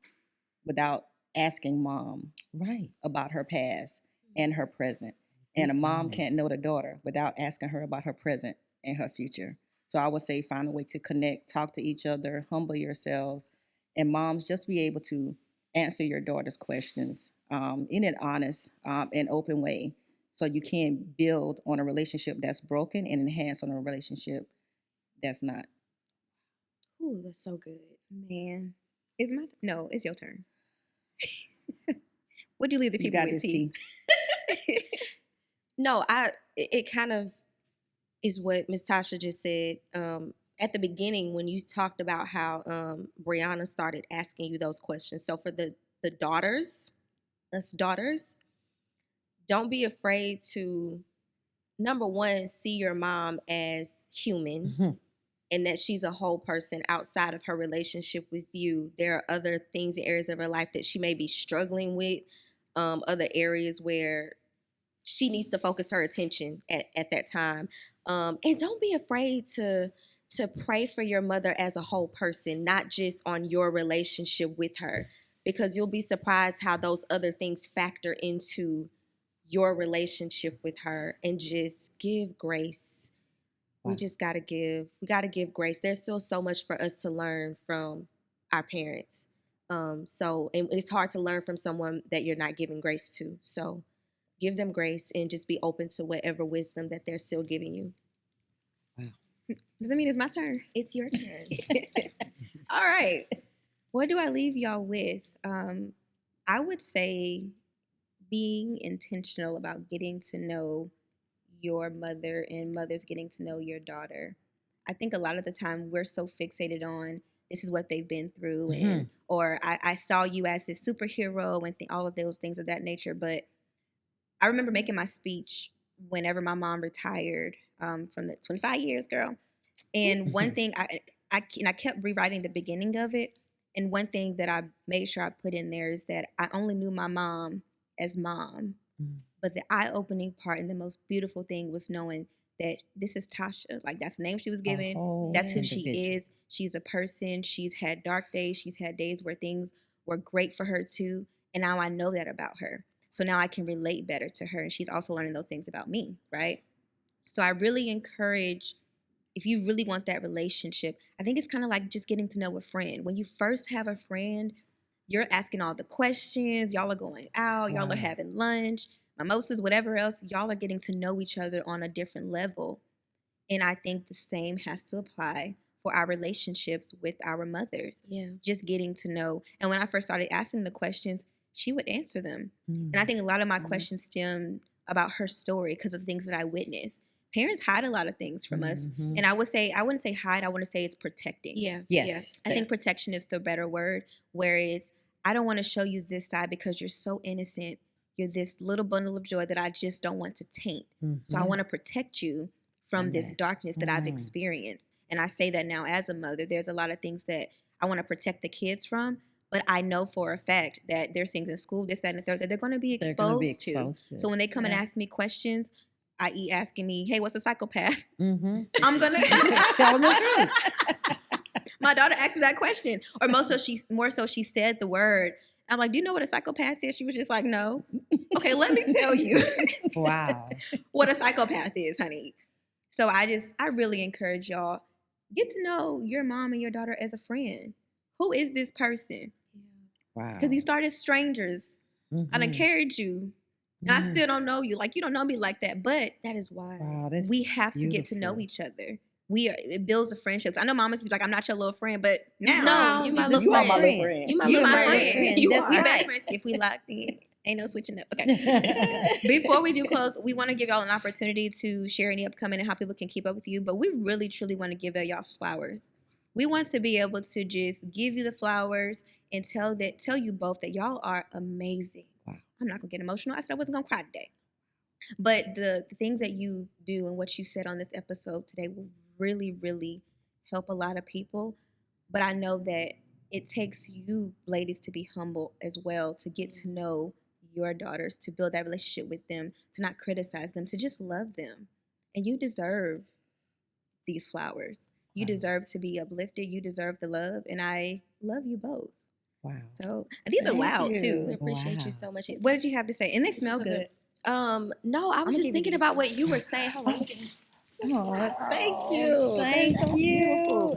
without asking mom Right. about her past and her present. And a mom can't know the daughter without asking her about her present and her future. So I would say find a way to connect, talk to each other, humble yourselves. And moms, just be able to answer your daughter's questions in an honest and open way, so you can build on a relationship that's broken and enhance on a relationship that's not. Ooh, that's so good. Man, it's your turn. What do you leave the You people got with, this, T? T. No, it kind of is what Miss Tosha just said. At the beginning when you talked about how Brianna started asking you those questions. So for the daughters, us daughters, don't be afraid to, number one, see your mom as human and that she's a whole person outside of her relationship with you. There are other things and areas of her life that she may be struggling with, other areas where she needs to focus her attention at that time. And don't be afraid to pray for your mother as a whole person, not just on your relationship with her, because you'll be surprised how those other things factor into your relationship with her. And just give grace. Wow. We got to give grace. There's still so much for us to learn from our parents. And it's hard to learn from someone that you're not giving grace to. So give them grace and just be open to whatever wisdom that they're still giving you. Wow. Does that mean it's my turn? It's your turn. All right. What do I leave y'all with? I would say being intentional about getting to know your mother and mothers getting to know your daughter. I think a lot of the time we're so fixated on this is what they've been through, and or I saw you as this superhero and all of those things of that nature. But I remember making my speech whenever my mom retired from the 25 years, girl. And one thing I kept rewriting the beginning of it. And one thing that I made sure I put in there is that I only knew my mom as mom. But the eye-opening part and the most beautiful thing was knowing that this is Tosha. Like, that's the name she was A given. whole That's who she individual. is. She's a person. She's had dark days. She's had days where things were great for her too. And now I know that about her. So now I can relate better to her. And she's also learning those things about me, right? So I really encourage, if you really want that relationship, I think it's kind of like just getting to know a friend. When you first have a friend, you're asking all the questions. Y'all are going out. Y'all are Wow. having lunch, mimosas, whatever else. Y'all are getting to know each other on a different level. And I think the same has to apply for our relationships with our mothers. Yeah. Just getting to know. And when I first started asking the questions, she would answer them. Mm. And I think a lot of my questions stem about her story because of the things that I witnessed. Parents hide a lot of things from us. Mhm. And I wouldn't say hide, I want to say it's protecting. Yeah. Yes. I think protection is the better word, whereas I don't want to show you this side because you're so innocent. You're this little bundle of joy that I just don't want to taint. So I Mhm. want to protect you from this Okay. darkness that I've Mm. experienced. And I say that now as a mother. There's a lot of things that I want to protect the kids from, but I know for a fact that there's things in school, this, that, and the third, that they're going to be They're exposed, gonna be exposed to. So when they come and Right. ask me questions, i.e. asking me, hey, what's a psychopath? Mm-hmm. I'm going to Tell them the truth. My daughter asked me that question, or more so she said the word. I'm like, do you know what a psychopath is? She was just like, no. Okay, let me tell you Wow. what a psychopath is, honey. So I really encourage y'all, get to know your mom and your daughter as a friend. Who is this person? Wow. Because you started strangers. I done Mhm. carried you. And I Mhm. still don't know you. Like, you don't know me like that. But That is wild. Wow, that's we have to get to know beautiful. each other. It builds a friendship. I know mamas is like, I'm not your little friend, but now No, you my this little is friend. my little friend. You my you little my friend. friend. You That's We are. best right. friends if we locked in. Ain't no switching up. Okay. Before we do close, we want to give y'all an opportunity to share any upcoming and how people can keep up with you. But we really, truly want to give y'all flowers. We want to be able to just give you the flowers and tell you both that y'all are amazing. Wow. I'm not gonna get emotional. I said I wasn't gonna cry today. But the things that you do and what you said on this episode today will really, really help a lot of people. But I know that it takes you, ladies, to be humble as well, to get to know your daughters, to build that relationship with them, to not criticize them, to just love them. And you deserve these flowers. You Wow. deserve to be uplifted. You deserve the love. And I love you both. Wow. So these are Thank loud you. too. We appreciate Wow. you so much. What did you have to say? And they This smell is so good. No, I was I'ma just give you thinking these. about what you were saying. Hold on. let me get- Oh, thank you. Thank That's so you. beautiful.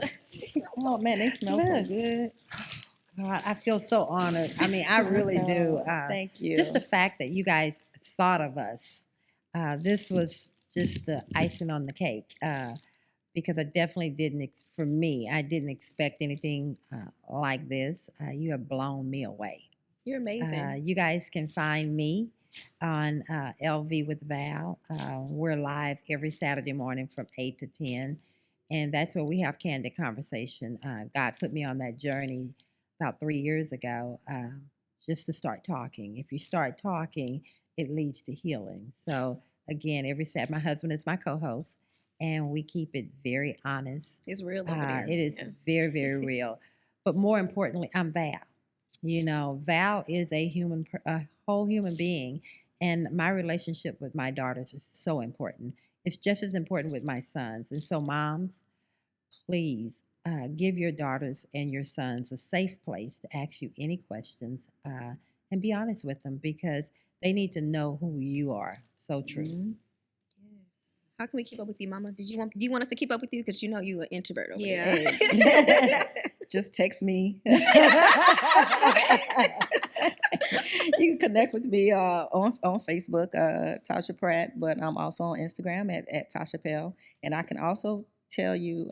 Oh man, they smell so Look. good. God, I feel so honored. I mean, I really do. Thank you. Just the fact that you guys thought of us. This was just the icing on the cake. Because I definitely didn't, for me, I didn't expect anything like this. You have blown me away. You're amazing. You guys can find me on LV with Val. We're live every Saturday morning from 8 to 10. And that's where we have candid conversation. God put me on that journey about 3 years ago just to start talking. If you start talking, it leads to healing. So again, every Saturday, my husband is my co-host. And we keep it very honest. It's real over there. It is Yeah. very, very real. But more importantly, I'm Val. You know, Val is a whole human being. And my relationship with my daughters is so important. It's just as important with my sons. And so, moms, please give your daughters and your sons a safe place to ask you any questions and be honest with them because they need to know who you are. So true. Mhm. How can we keep up with you, Mama? Do you want us to keep up with you? Because you know you're an introvert over Yeah. there. Hey, just text me. You can connect with me on Facebook, Tasha Pratt, but I'm also on Instagram at Tasha Pell. And I can also tell you,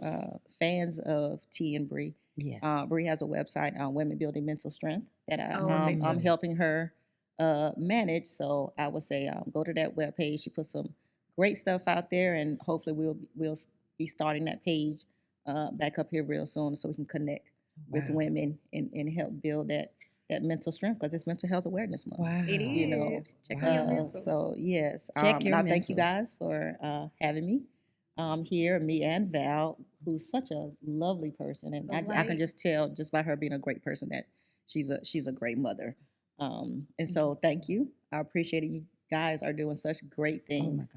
fans of T and Bree, Yes. Bree has a website on Women Building Mental Strength that I'm Facebook. helping her manage. So I would say go to that webpage. She put some great stuff out there, and hopefully we'll be starting that page back up here real soon so we can connect with Wow. women and help build that mental strength because it's Mental Health Awareness Month. Wow. It is. You know, Check on your mental. so yes, Check your and I thank you mentals. guys for having me here, me and Val, who's such a lovely person, and I can Right. just tell just by her being a great person that she's a great mother. And so thank you. I appreciate it. You guys are doing such great Oh my things.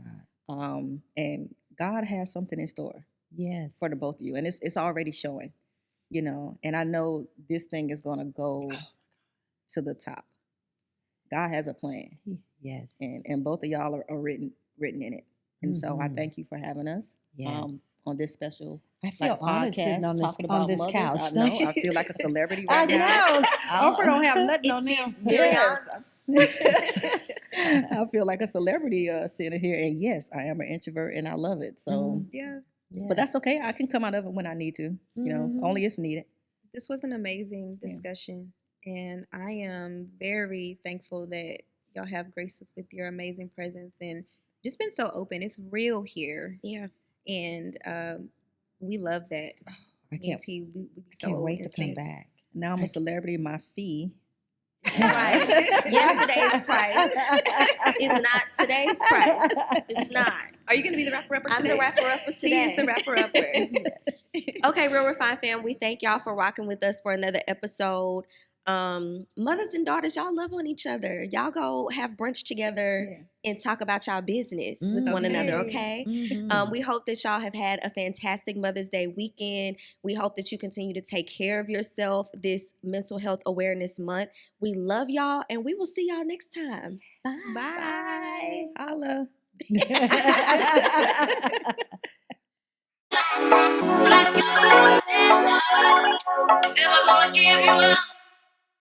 God. And God has something in store Yes. for the both of you, and it's already showing, you know. And I know this thing is gonna go to the top. God has a plan, Yes. and both of y'all are written in it. And so I Mhm. thank you for having us Yes. on this special I feel like honored sitting podcast on this talking about mothers. couch. I don't know you? I feel like a celebrity I right now. know. I'm- Oprah don't have nothing It's on the them. experience. Yes. I feel like a celebrity sitting here, and yes, I am an introvert, and I love it. So, Yeah. but that's okay. I can come out of it when I need to. You know, Mhm. only if needed. This was an amazing Yeah. discussion. And I am very thankful that y'all have graced us with your amazing presence and just been so open. It's real here. Yeah. And we love that. I can't, We be so can't wait to come intense. back. Now I'm a celebrity. My fee. Right. Yesterday's price is not today's price. It's not. Are you going to be the rapper-upper today? I'm the rapper-upper for She today. is the rapper-upper. Okay, Real Refined fam, we thank y'all for rocking with us for another episode. Mothers and daughters, y'all love on each other. Y'all go have brunch together Yes. and talk about y'all business with one another, okay? Mhm. We hope that y'all have had a fantastic Mother's Day weekend. We hope that you continue to take care of yourself this Mental Health Awareness Month. We love y'all, and we will see y'all next time. Bye. Bye. Holla. Never gonna give you up.